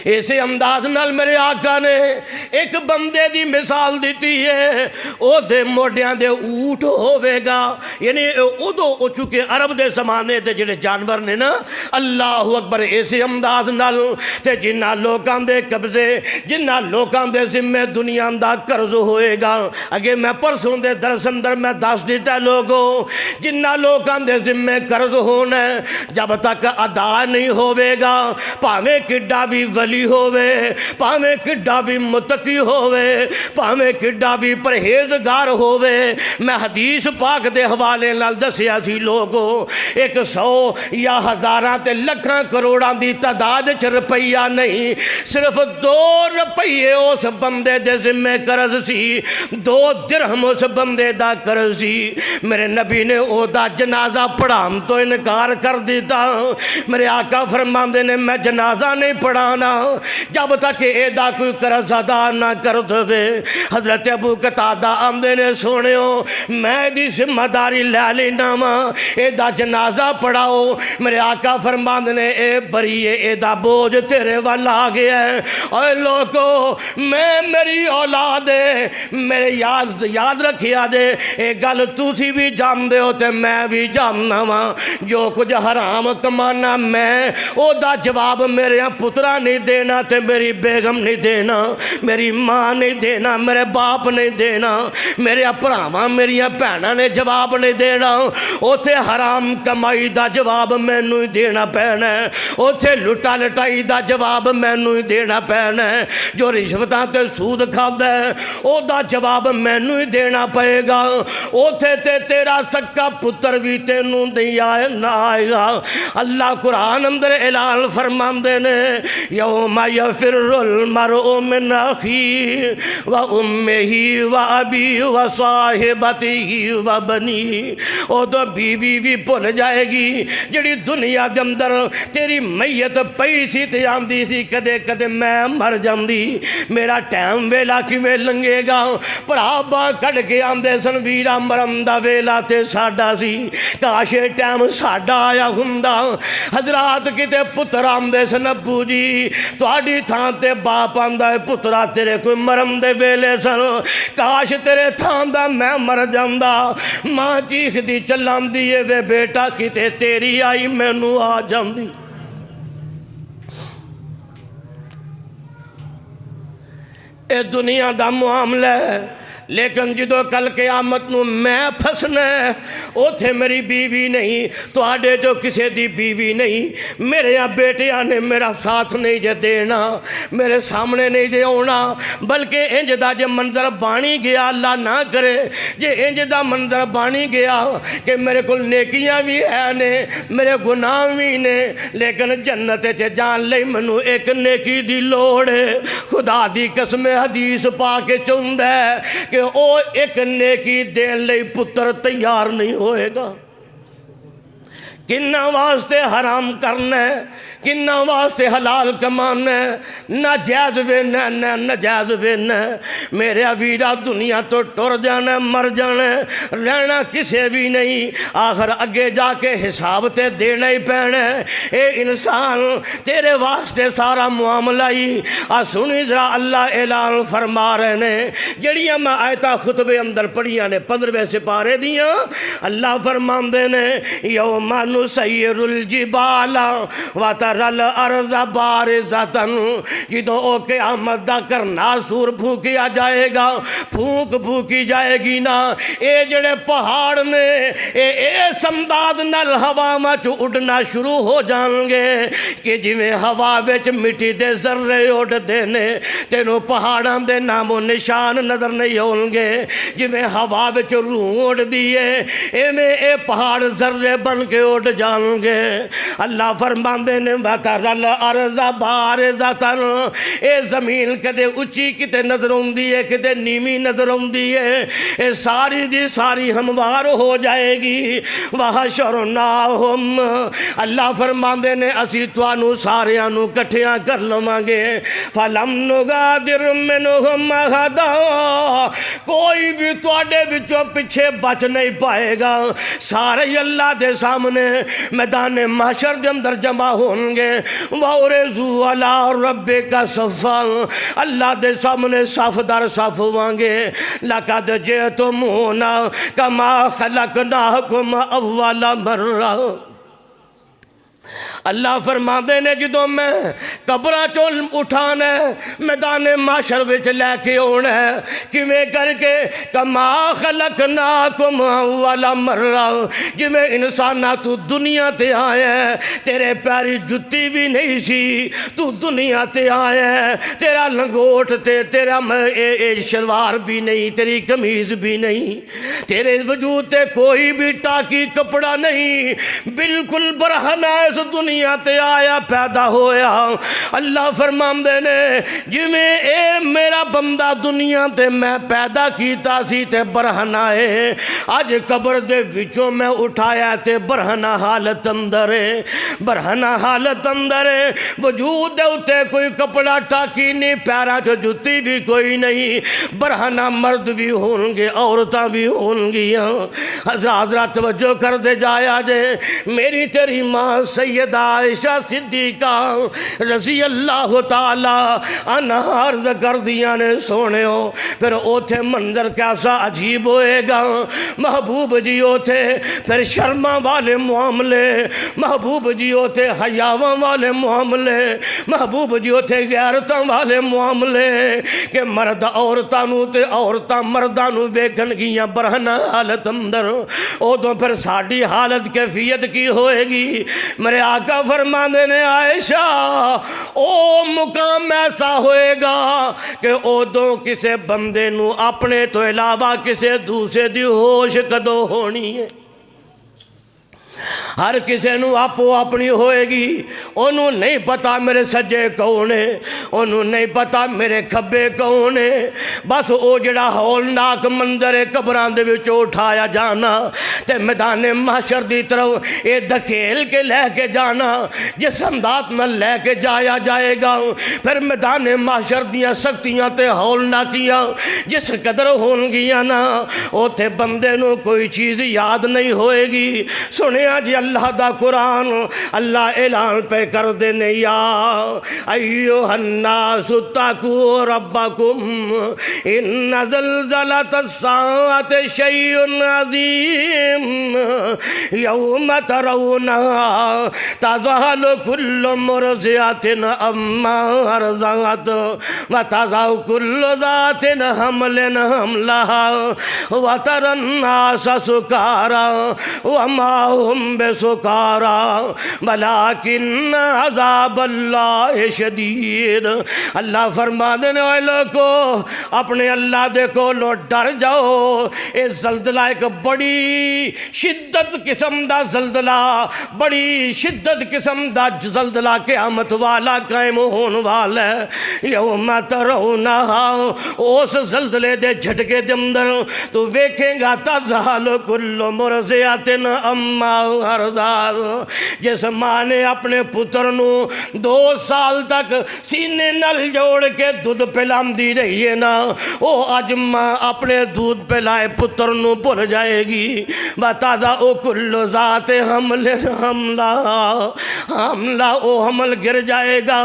اسی انداز نال میرے آقا نے ایک بندے دی مثال دیتی ہے, او دے موڈیاں دے اونٹ ہوئے گا. یعنی او چونکہ عرب دے زمانے دے جڑے جانور نے نا, اللہ اکبر, اسی انداز نال تے جنہ لوکاں دے قبضے, جنہ لوکاں دے ذمہ دنیا دا قرض ہوئے گا. اگے میں پرسوں دے درس اندر میں دس دیتا لوگوں, جنہ لوکاں دے ذمہ قرض ہونا جب تک ادا نہیں ہوئے گا, پاویں کڈا بھی ولی ہوئے, پاویں کڈا بھی متقی ہوئے, پاویں کڈا بھی پرہیزگار ہوئے. میں حدیث پاک دے حوالے نال دسیا سی لوگوں, 100 یا ہزاراں تے لکھاں کروڑاں دی تعداد چ روپیہ نہیں, صرف 2 روپیے اس بندے دے ذمہ قرض سی, 2 درہم اس بندے دا قرض سی. میرے نبی نے او دا جنازہ پڑھان تو انکار کر دیتا. میرے آقا فرماندے نے میں جنازہ نہیں پڑھانا جب تک اے دا کوئی قرض ادا نہ کر دے. حضرت ابو قتادہ آمدے نے سونیو میں دی ذمہ داری لے لینا وا, اے دا جنازہ پڑھاؤ. میرے آقا فرماندے نے اے بریے, اے دا بوجھ تیرے وال آ گیا ہے. اے لوگو میں میری اولاد ہے, میرے یاد رکھیا دے, اے گل تسی بھی جان دے ہو تے میں بھی جاننا وا. جو کچھ حرام کمانا میں او دا جواب میرے پترا نہیں دینا تے میری بیگم نہیں دینا, میری ماں نہیں دینا, میرے باپ نہیں دینا, میرے بھراواں میریاں بھیناں نے جواب نہیں دینا. اوتھے حرام کمائی دا جواب مینوں ہی دینا پینا ہے, اوتھے لٹا لٹائی دا جواب مینوں ہی دینا پینا ہے. جو رشوتاں تے سود کھادا ہے او دا جواب مینوں ہی دینا پئے گا. اوتھے تے تیرا سکا پتر بھی تینوں نہیں آئے نہ آئے گا. اللہ قرآن اندر اعلان فرماندے نے یوم یفر المرء من اخیہ و امہ و ابی و صاحبتہ و بنی. او تو بیوی بھی بھول جائے گی جڑی دنیا دے اندر تیری میت پئی سی تے آندی سی کدے کدے میں مر جاندی, میرا ٹائم ویلا کیویں لنگے گا. بھرا باں کڈ کے آندے سن ویرا مرن دا ویلا تے ساڈا سی, کاش اے ٹائم ساڈا آیا ہوندا. حضرات کتے پتر آندے سن ابو جی تہاڈی تھاں تے باپ آندا ہے پترا تیرے کوئی مرن دے ویلے سن, کاش تیرے تھاں دا میں مر جاندا. ماں چیخ دی چلاندی اے وے بیٹا کتے تیری آئی مینوں آ جاندی. اے دنیا دا معاملہ ہے, لیکن جدو کل قیامت نو میں پھسنا ہے اوتھے میری بیوی نہیں، تواڈے جو کسے دی بیوی نہیں، میرے بیٹیاں نے میرا ساتھ نہیں جے دینا، میرے سامنے نہیں جے ہونا، بلکہ انج دا جے منظر بانی گیا، اللہ نہ کرے جے انج دا منظر بانی گیا کہ میرے کو نیکیاں بھی ہے نے میرے گناہ بھی نے، لیکن جنت چے جان لئی منو ایک نیکی دی لوڑ ہے۔ خدا دی قسم حدیث پا کے چند ہے کہ او ایک نیکی دین لئی پتر تیار نہیں ہوئے گا۔ کنہ واسطے حرام کرنا ہے، کنہ واسطے حلال کمانا ہے، نہ جائز وینا نہ ناجائز وینا، میرے ویرا دنیا تو ٹر جانا مر جانا، رہنا کسے بھی نہیں، آخر اگے جا کے حساب تے دینا ہی پینا ہے۔ اے انسان تیرے واسطے سارا معاملہ ہی سنی ذرا اللہ اعلان فرما رہے نے، جڑیاں میں آیتاں خطبے اندر پڑھیاں نے 15ویں سپارے دیاں، اللہ فرماندے نے یوم نسیر الجبال وتری الارض بارزۃ، جدو او قیامت دا کرنا سور پھونکیا جائے گا، پھونک پھونکی جائے گی نا، اے جڑے پہاڑ نے اے سمداد نال ہوا وچ اڑنا شروع ہو جان گے کہ جویں ہوا وچ مٹی دے ذرے اڑدے نے، تینوں پہاڑاں دے نام و نشان نظر نہیں ہون گے، جویں ہوا وچ روح اڑدی ہے ایویں اے پہاڑ ذرے بن کے اڑ جان گے۔ اللہ فرماندے نے وتری الارض بارزۃ، اے زمین کدے اچھی کتے نظر ہوندی ہے کتے نیویں نظر ہوندی ہے، اے ساری دی ساری ہموار ہو جائے گی۔ وحشرناہم، اللہ فرماندے نے اسی تانوں ساریاں نوں کٹھیاں کر لواں گے، فلم نغادر منہم احدا، کوئی بھی تواڈے وچوں پیچھے بچ نہیں پائے گا، سارے اللہ دے سامنے میدان محشر دے اندر جمع ہوں گے۔ وَعُرِضُوا عَلَىٰ رَبِّكَ صَفًّا، اللہ دے سامنے صف در صف ہوں گے۔ لَقَدْ جِئْتُمُونَا كَمَا خَلَقْنَاكُمْ أَوَّلَ مَرَّةٍ، اللہ فرماندے نے جدوں میں قبراں چوں اٹھانا ہے میدان محشر وچ لے کے آنا ہے، کیویں کر کے کما خلقناکم اول مرہ، جویں انساناں تو دنیا تے آیا ہے، تیرے پیری جتی بھی نہیں سی، تو دنیا تے آیا ہے، تیرا لنگوٹ تے تیرا شلوار بھی نہیں، تیری قمیض بھی نہیں، تیرے وجود تے کوئی بھی ٹاکی کپڑا نہیں، بالکل برہنہ اس دنیا تے آیا پیدا ہویا۔ اللہ فرماندے نے جویں اے میرا بندہ دنیا تے میں پیدا کیتا سی تے برہنہ ہے، اج قبر دے وچوں میں اٹھایا تے برہنہ حالت اندر ہے، برہنہ حالت اندر ہے، وجود دے اتے کوئی کپڑا ٹاکی نہیں، پیراں چ جتی بھی کوئی نہیں، برہنہ مرد بھی ہوں گے عورتاں بھی ہوں گیاں۔ حضرات توجہ کر دے جایا جے، میری تیری ماں سیدہ عائشہ صدیقہ رضی اللہ تعالی عنہا عرض کر دیا نے سونےو، پھر اوتھے منظر کیسا عجیب ہوئے گا، محبوب جی اوتھے پھر شرما والے معاملے، محبوب جی اوتھے حیاواں والے معاملے، محبوب جی اوتھے غیرتاں والے معاملے، کہ مرد عورتاں نو تے عورتاں مرداں نو ویکھن گیاں برہنہ حالت اندر، ادوں پھر ساڈی حالت کیفیت کی ہوئے گی۔ میرے آقا فرماندے نے عائشہ او مقام ایسا ہوئے گا کہ ادوں کسے بندے نو اپنے تو علاوہ کسے دوسرے دی ہوش کدو ہونی ہے، ہر کسے نو آپو اپنی ہوئے گی، انہوں نہیں پتا میرے سجے کون ہے، انہوں نہیں پتا میرے کھبے کون ہے، بس او جڑا ہولناک منظر قبران دے وچوں اٹھایا جانا تے میدان محشر دی طرف اے دھکیل کے لے کے جانا، جس انداز نہ لے کے جایا جائے گا، پھر میدان محشر دیاں سختیاں تے ہولناکیاں جس قدر ہون گیاں نا، اوتھے بندے نو کوئی چیز یاد نہیں ہوئے گی۔ سنے سنیا جی اللہ دا قرآن اللہ اعلان پہ کر دینے یا ایوہ الناس اتقوا ربکم ان زلزلۃ الساعۃ شیء عظیم یوم ترونها تذہل کل مرضعۃ عما ارضعت وتضع کل ذات حمل حملها وتری الناس سکارى وما هم بسکارى ولكن عذاب اللہ شدید۔ اللہ فرما دینے اے لوگو اپنے اللہ دے کولو ڈر جاؤ، اے زلزلہ ایک بڑی شدت قسم دا زلزلہ، بڑی شدت قسم دا زلزلہ قیامت والا قائم ہون والا ہے۔ یوم ترونہا اس زلزلے دے جھٹکے دے اندر تو ویکھیں گا تذہل کل مرضعۃ عما ارضعت، جس ماں نے اپنے پتر نو 2 سال تک سینے نل جوڑ کے دودھ پلام دی رہی ہے نا، وہ آج ماں اپنے دودھ پلائے پتر نو بھول جائے گی۔ وتضع کل ذات حمل حملہ او حمل گر جائے گا۔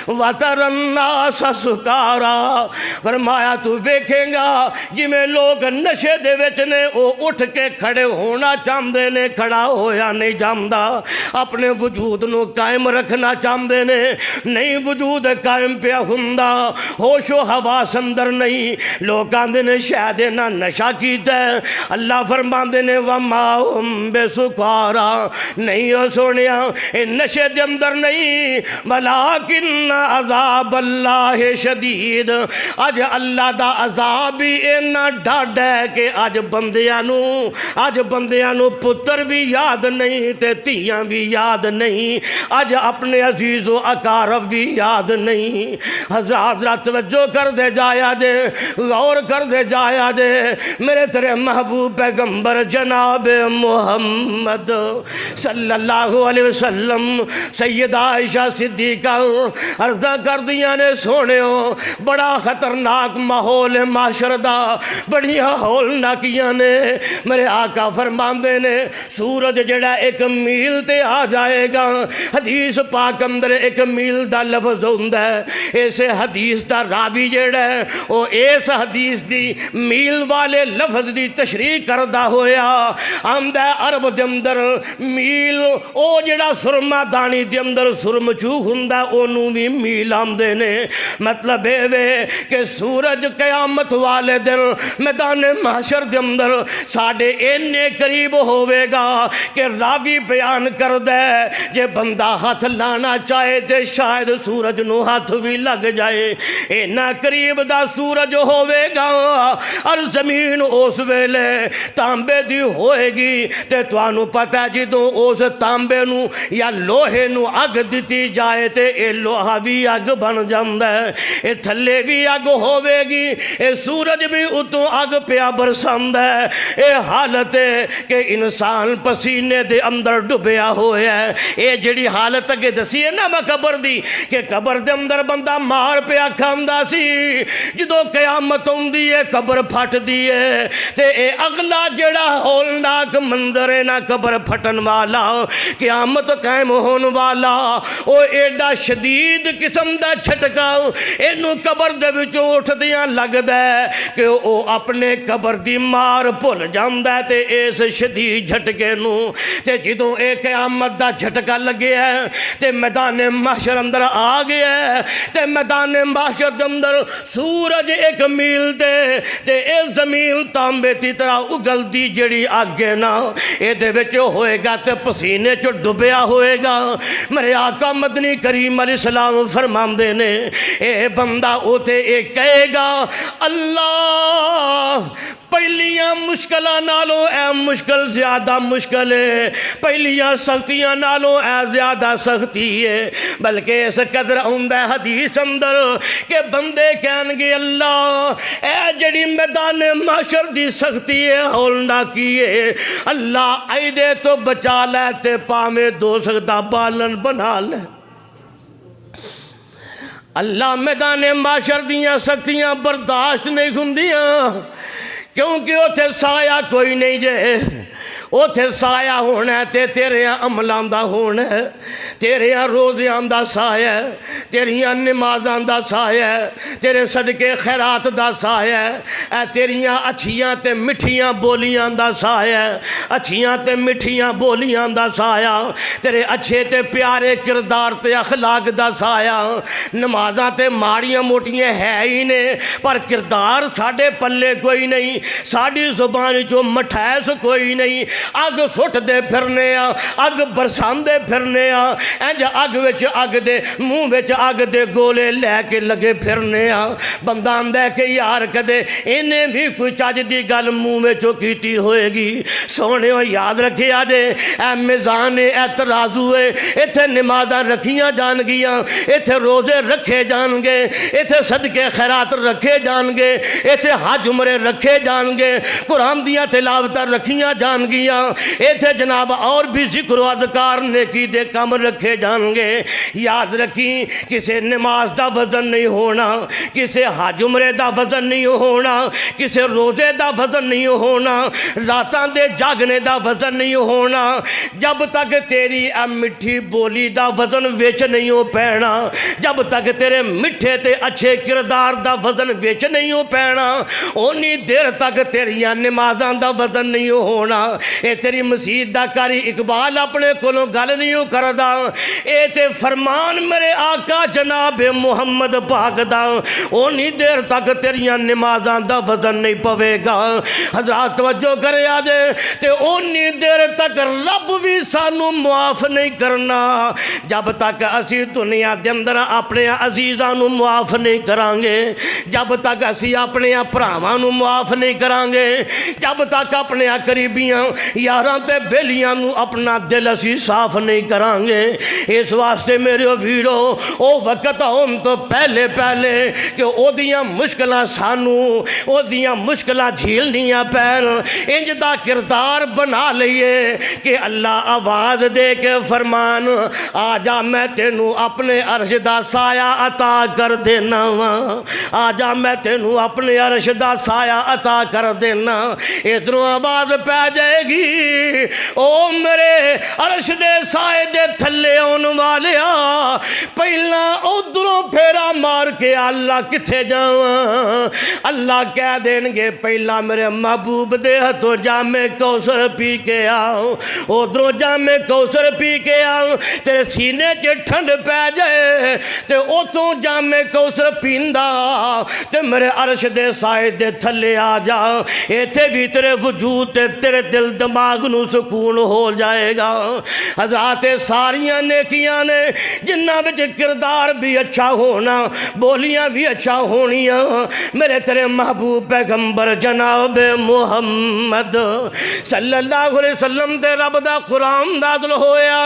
وتری الناس سکارى، فرمایا تو ویکھیں گا جویں لوگ نشے دے وچ نے او اٹھ کے کھڑے ہونا چاہندے نے، کھڑا ہویا نہیں جاندا، اپنے وجود نو قائم رکھنا چاہندے نے، نہیں وجود قائم پیا ہوندا، ہوش و حواس اندر نہیں، لوگ آندے نے شاید نہ نشہ کیتا ہے، اللہ فرماندے نے وما ہم بسکارى، نہیں ہو سونیا اے نشے دے اندر نہیں، ولیکن عذاب اللہ شدید، آج اللہ دا عذاب ہی اینا ڈاڈ ہے کہ آج بندیاں نو پتر بھی یاد نہیں تے تیاں بھی یاد نہیں، آج اپنے عزیز و اقارب بھی یاد نہیں۔ حضرات توجہ کر دے جایا دے، غور کر دے جایا دے، میرے تیرے محبوب پیغمبر جناب محمد صلی اللہ علیہ وسلم سیدہ عائشہ صدیقہ عرضہ کر دیا نے سونے ہو بڑا خطرناک ماحول معاشر دا، بڑی ہولناکیاں نے، میرے آقا فرماندے نے سورج جڑا 1 میل تے آ جائے گا، حدیث پاک اندر 1 میل دا لفظ ہوندا ہے، اسے حدیث دا راوی جڑا ہے او اس حدیث دی میل والے لفظ دی تشریح کردہ ہویا آمدہ عرب دے اندر میل او جڑا سرما دانی دے اندر سرمچو ہوندا اونوں بھی میل آمدے نے، مطلب اے وے کہ سورج قیامت والے دن میدان محشر دے اندر ساڑھے اینے قریب ہوئے گا کہ راوی بیان کر دے جے بندہ ہاتھ لانا چاہے تے شاید سورج نو ہاتھ بھی لگ جائے، اینا قریب دا سورج ہوئے گا، اور زمین اس ویلے تانبے دی ہوئے گی، تے توانو پتہ جدوں اس تانبے نو یا لوہے نو اگ دیتی جائے تے اے لوہا بھی اگ بن جاندہ ہے، اے تھلے بھی اگ ہوئے گی، اے سورج بھی اتوں اگ پیا برساند ہے، اے حالت ہے کہ انسان پسینے دے اندر ڈبیا ہوئے ہے، اے جڑی حالت اگے دسی ہے نا میں قبر دی کہ قبر دے اندر بندہ مار پیا کھاندا سی، جدو قیامت ہوندی ہے قبر پھٹ دی ہے، تے اے اگلا جڑا ہولناک منظر ہے نا قبر پھٹن والا، قیامت قائم ہون والا، او ایڈا شدید قسم دا چھٹکا اینو قبر دے وچوں اٹھ دیاں لگ دے کہ او اپنے قبر دی مار بھول جاندہ ہے، تے اس شدید جھٹکے نو تے جدوں اے قیامت دا جھٹکا لگے ہے تے میدان محشر اندر آ گیا ہے، تے میدان محشر اندر سورج 1 میل دے تے اے زمین تانبے تی طرح اگل دی جڑی آگے نا اے دے وچ ہوئے گا تے پسینے چو ڈبیا ہوئے گا، میرے آقا مدنی کریم علیہ السلام فرماندے نے اے بندہ اوتے اے کہے گا اللہ پہلیاں مشکلہ نالوں اے مشکل زیادہ مشکل ہے، پہلیاں سختیاں نالوں اے زیادہ سختی ہے، بلکہ اس قدر ہوندہ حدیث اندر کہ بندے کہن گے اللہ اے جڑی میدان محشر دی سختی ہے ہولنا کیے اللہ آئی دے تو بچا لے تے پاویں 200 دا بالن بنا لے۔ اللہ میدان محشر دیاں سختیاں برداشت نہیں ہوندیاں کیونکہ اتھے سایہ کوئی نہیں جے، اوتھے سایہ ہونا ہے تے تیرے عملاں دا ہونا ہے، تیرے روزیاں دا سایہ ہے، تیریاں نمازاں دا سایہ ہے، تیرے صدقے خیرات دا سایہ ہے، اے تیریاں اچھیاں تے مٹھیاں بولیاں دا سایہ ہے، اچھیاں تے مٹھیاں بولیاں دا سایہ، تیرے اچھے تے پیارے کردار تے اخلاق دا سایہ۔ نمازاں تے ماڑیاں موٹیاں ہے ہی نے پر کردار ساڑھے پلے کوئی نہیں، ساڑھی زبان جو مٹھائس کوئی نہیں، اگ سٹ دے پھرنے آ، اگ برسان دے پھرنے آ، انج اگ وچ اگ دے منہ وچ اگ دے گولے لے کے لگے پھرنے آ۔ بندہ آندہ ہے کہ یار کدے انہیں بھی کوئی چاج دی گل منہ وچوں کیتی ہوئے گی۔ سونے ہو یاد رکھے آجے اے میزان اے ترازو ہے، ایتھے نمازاں رکھیاں جان گیاں، ایتھے روزے رکھے جان گے، ایتھے صدقے خیرات رکھے جان گے، ایتھے حج عمرے رکھے جان گے، قرآن دیاں تلاوتاں رکھیاں جان گیاں، ایتھے جناب اور بھی ذکر و اذکار نیکی دے کم رکھے جان گے۔ یاد رکھی کسے نماز دا وزن نہیں ہونا، کسے حج عمرے دا وزن نہیں ہونا، کسے روزے دا وزن نہیں ہونا، راتاں دے جاگنے دا وزن نہیں ہونا، جب تک تیری اے مٹھی بولی دا وزن ویچ نہیں ہو پینا، جب تک تیرے مٹھے تے اچھے کردار دا وزن ویچ نہیں ہو پینا، اونی دیر تک تیریاں نمازاں دا وزن نہیں ہونا۔ اے تیری مسجد دا کاری اقبال اپنے کولوں گل نہیں کردا، اے تے فرمان میرے آقا جناب محمد پاک دا، اونی دیر تک تیریاں نمازاں دا وزن نہیں پوے گا۔ حضرات توجہ کرے آجے تے اونی دیر تک رب بھی سانو معاف نہیں کرنا جب تک اسی دنیا دے اندر اپنے عزیزاں نو معاف نہیں کرانگے، جب تک اسی اپنے پراواں نو معاف نہیں کرانگے، جب تک اپنے قریبیاں یاراں تے بیلیاں نو اپنا دل اسی صاف نہیں کرانگے۔ اس واسطے میرے ویرو او وقت ہون تو پہلے کہ او دیاں مشکلہ سانو او دیاں مشکلہ جھیلنیاں پیر انج دا کردار بنا لئیے کہ اللہ آواز دے کے فرمان آجا میں تینوں اپنے عرش دا سایہ عطا کر دینا، آجا میں تینوں اپنے عرش دا سایہ عطا کر دینا۔ ادھروں آواز پہ جائے گی او میرے عرش دے سائے دے تھلے آن والیا، پہلا ادھروں پھیرا مار کے اللہ کتھے جاواں، اللہ کہہ دیں گے پہلا میرے محبوب دے ہتھوں جام کوثر پی کے آؤ، ادھروں جام کوثر پی کے آؤ، تیرے سینے چ ٹھنڈ پہ جائے تے اتوں جام کوثر پیندا تے میرے عرش دے سائے دے تھلے آ جا، ایتھے بھی تیرے وجود تے تیرے دل دماغ نو سکون ہو جائے گا۔ حضرات ساریاں نیکیاں نے جنہ وچ کردار بھی اچھا ہونا، بولیاں بھی اچھا ہونیاں، میرے تیرے محبوب پیغمبر جناب محمد صلی اللہ علیہ وسلم تے رب دا قرآن نازل ہویا۔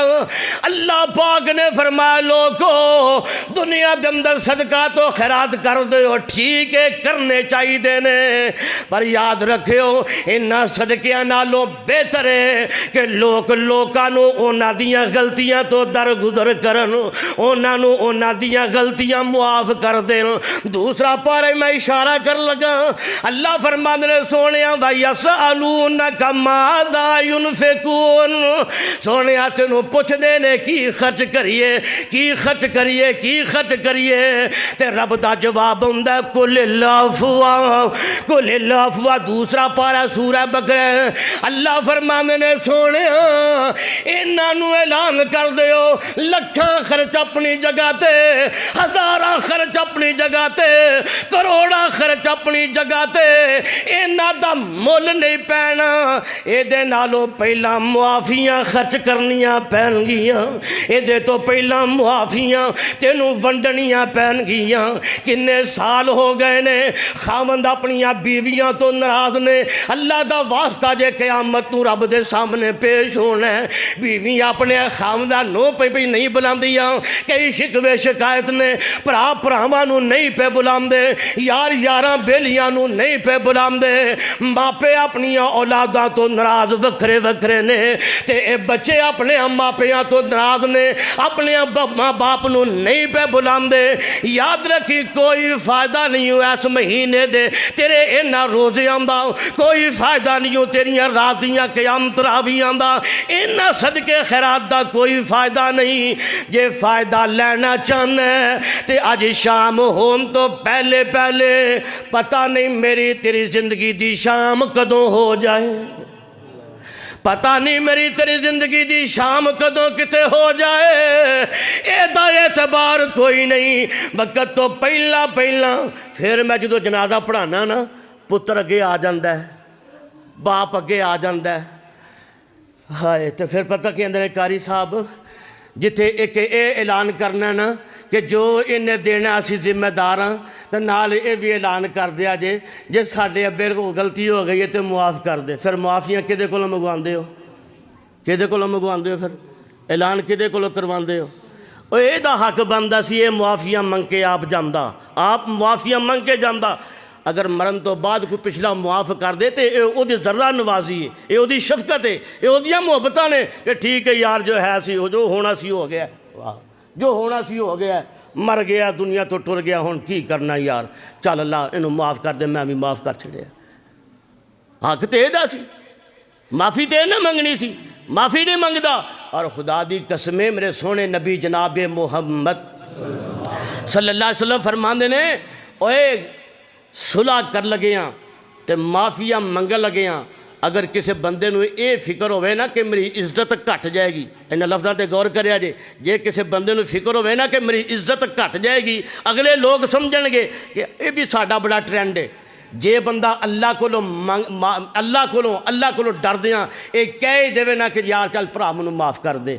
اللہ پاک نے فرمایا لوگو دنیا دے اندر صدقہ تو خیرات کر دیو، ٹھیک ہے کرنے چاہی دینے، پر یاد رکھیو انہا صدقیاں نالوں بہتر ہے کہ لوکانو اونا دیاں غلطیاں تو درگزر کرن، اونا دیاں غلطیاں معاف کر دیں۔ دوسرا پارے میں اشارہ کر لگا، اللہ فرمانے نے سونیاں وَيَسْأَلُونَكَ مَاذَا يُنْفِقُونَ، سونیاں تینوں پوچھ دینے کی خرچ کریے، کی خرچ کریے، کی خرچ کریے، تے رب دا جواب ہوندہ قُلِ الْعَفْوَ قُلِ الْعَفْوَ۔ دوسرا پارا سورہ بقرہ، اللہ فرمانے نے سونیاں انہاں نو اعلان کر دیو لکھاں خرچ اپنی جگہ تے، ہزاراں خرچ اپنی جگہ تے، کروڑاں خرچ اپنی جگہ تے، انہاں دا مول نہیں پینا، اے دے نالوں پہلا معافیاں خرچ کرنیاں پہن گیاں، اے دے تو پہلا معافیاں تینوں ونڈنیاں پہن گیاں۔ کنے سال ہو گئے نے خاوند اپنیاں بیویاں تو ناراض نے، اللہ دا واسطہ جے قیامت نو رب دے سامنے پیش ہونا ہے، بیوی اپنے خاوندہ نو پہ نہیں بلان دیاں، کئی شکوے شکایت نے، پرا باپ بھراواں نوں نہیں پہ بلاندے، یار یاراں بیلیاں نوں نہیں پہ بلاندے، ماپے اپنی اولاداں تو ناراض وکھرے وکھرے نے، تے اے بچے اپنے ماپیاں تو ناراض نے، اپنے ماں باپ نوں نہیں پہ بلاندے۔ یاد رکھی کوئی فائدہ نہیں ہو اس مہینے دے تیرے انہاں روزیاں دا، کوئی فائدہ نہیں ہو تیریاں راتیاں قیام تراویحاں دا، انہاں صدقے خیرات دا کوئی فائدہ نہیں۔ جے فائدہ لینا چاہنا ہے تے اج شام ہون تو پہلے پہلے، پتہ نہیں میری تیری زندگی دی شام کدوں ہو جائے، پتہ نہیں میری تیری زندگی دی شام کدوں کتے ہو جائے، اے دا اعتبار کوئی نہیں۔ وقت تو پہلا پھر میں جدو جنازہ پڑھانا نا، پتر اگے آ جاندہ ہے، باپ اگے آ جاندہ ہے، ہائے تو پھر پتہ کہ اندر کاری صاحب جتے ایک اے اعلان کرنا نا کہ جو انہیں دینا اسی ذمہ دار ہاں، تو نال اے بھی اعلان کر دیا جے ساڈے ابے کو غلطی ہو گئی ہے تو معاف کر دے۔ پھر معافیاں کدے کولوں منگواندے ہو، کدے کولوں منگواندے ہو، پھر اعلان کدے کولوں کرواندے ہو؟ او اے دا حق بندا سی اے معافیاں منگ کے آپ جاندا، آپ معافیاں منگ کے جاندا۔ اگر مرن تو بعد کوئی پچھلا معاف کر دے تے او دی ذرہ نوازی ہے، اے او دی شفقت ہے، اے او دیاں محبتاں نے کہ ٹھیک ہے یار جو ہے سی جو ہونا سی ہو گیا، جو ہونا سی ہو گیا، مر گیا دنیا تو ٹر گیا، ہن کی کرنا یار، چل اللہ انہوں معاف کر دے، میں بھی معاف کر چھڑیا۔ حق تے دا سی، معافی تے نہ منگنی سی، معافی نہیں منگدا۔ اور خدا دی قسمیں میرے سونے نبی جناب محمد صلی اللہ علیہ وسلم فرماندے نے، اوے صلح کر لگے ہاں تے معافیاں منگ لگے ہاں، اگر کسی بندے نو اے فکر ہوئے نا کہ میری عزت گھٹ جائے گی، انہاں لفظاں تے غور کریا جے کسی بندے نو فکر ہوئے نا کہ میری عزت گھٹ جائے گی، اگلے لوگ سمجھن گے کہ اے بھی ساڈا بڑا ٹرینڈ ہے۔ جے بندہ اللہ کو ڈردیاں اے کہہ دے نا کہ یار چل بھرا مینوں معاف کر دے،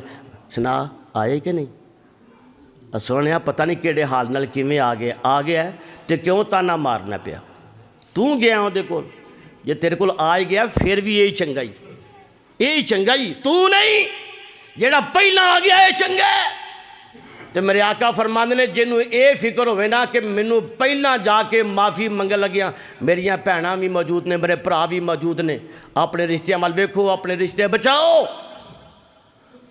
سنا آئے کہ نہیں؟ سونے پتہ نہیں کیڑے حال نال کیویں آ گیا تے کیوں تانا مارنا پیا؟ تو گیا اودے کول، جے تیرے کول آ گیا پھر بھی یہی چنگائی، یہی چنگائی، تو نہیں جیڑا پہلا آ گیا یہ چنگا ہے۔ تے میرے آقا فرماندے نے جنوں اے فکر ہوئے نا کہ منوں پہلا جا کے معافی منگ لگیاں، میریاں بھیناں بھی موجود نے، میرے بھرا بھی موجود نے، اپنے رشتے عمل ویکھو، اپنے رشتے بچاؤ۔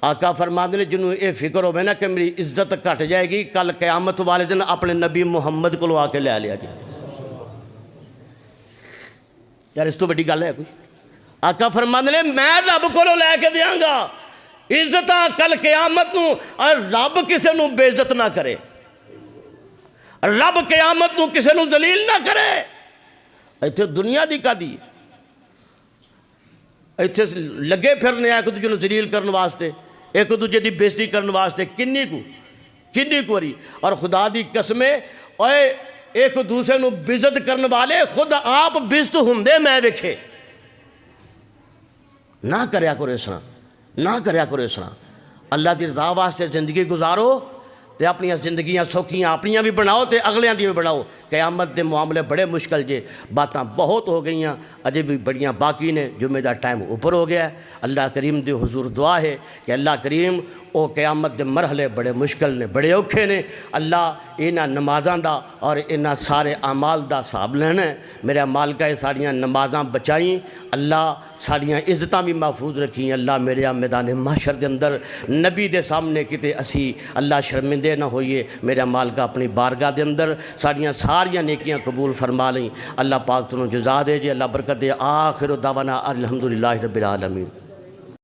آقا فرماندے نے جنوں اے فکر ہوئے نا کہ میری عزت گھٹ جائے گی، کل قیامت والے دن اپنے نبی محمد کو آ کے لے لیا جائے۔ یار اس تو بڑی گل ہے کوئی؟ آقا فرماندے نے میں رب کو لے کے دیاں گا عزتاں کل قیامت نو، اور رب کسے نو بے عزت نہ کرے، رب قیامت نو کسے نو ذلیل نہ کرے۔ ایتھے دنیا دی کا دی ایتھے لگے پھرنے ایک دوجے نو ذلیل کرن واسطے، ایک دوجے دی بےزتی کرن واسطے، کنی کو واری۔ اور خدا دی قسمیں اوئے ایک دوسرے نو بےعزت کرن والے خود آپ بےعزت ہوندے میں ویکھے، نہ کریا کرو اس طرح، نہ کریا کرو اس طرح۔ اللہ دی رضا واسطے زندگی گزارو تے اپنی زندگیاں سوکھیاں اپنیاں بھی بناؤ تے اگلیاں دی بھی بناؤ۔ قیامت دے معاملے بڑے مشکل جے، باتاں بہت ہو گئیاں، اجے بھی بڑیاں باقی نے، جمعہ دا ٹائم اوپر ہو گیا ہے۔ اللہ کریم دے حضور دعا ہے کہ اللہ کریم او قیامت دے مرحلے بڑے مشکل نے، بڑے اوکھے نے، اللہ انہاں نمازاں دا اور انہاں سارے اعمال دا حساب لینا ہے۔ میرا مالکہ ساڑیاں نمازاں بچائیں، اللہ ساڑیاں عزتاں بھی محفوظ رکھیں۔ اللہ میرے میدان محشر دے اندر نبی دے سامنے کتے اسی اللہ شرمندے نہ ہوئیے، میرا مالکہ اپنی بارگاہ دے اندر ساڑیاں ساریاں نیکیاں قبول فرما لیں۔ اللہ پاک تنوں جزا دے جے، اللہ برکت دے۔ آخر دعوانا الحمدللہ رب العالمین۔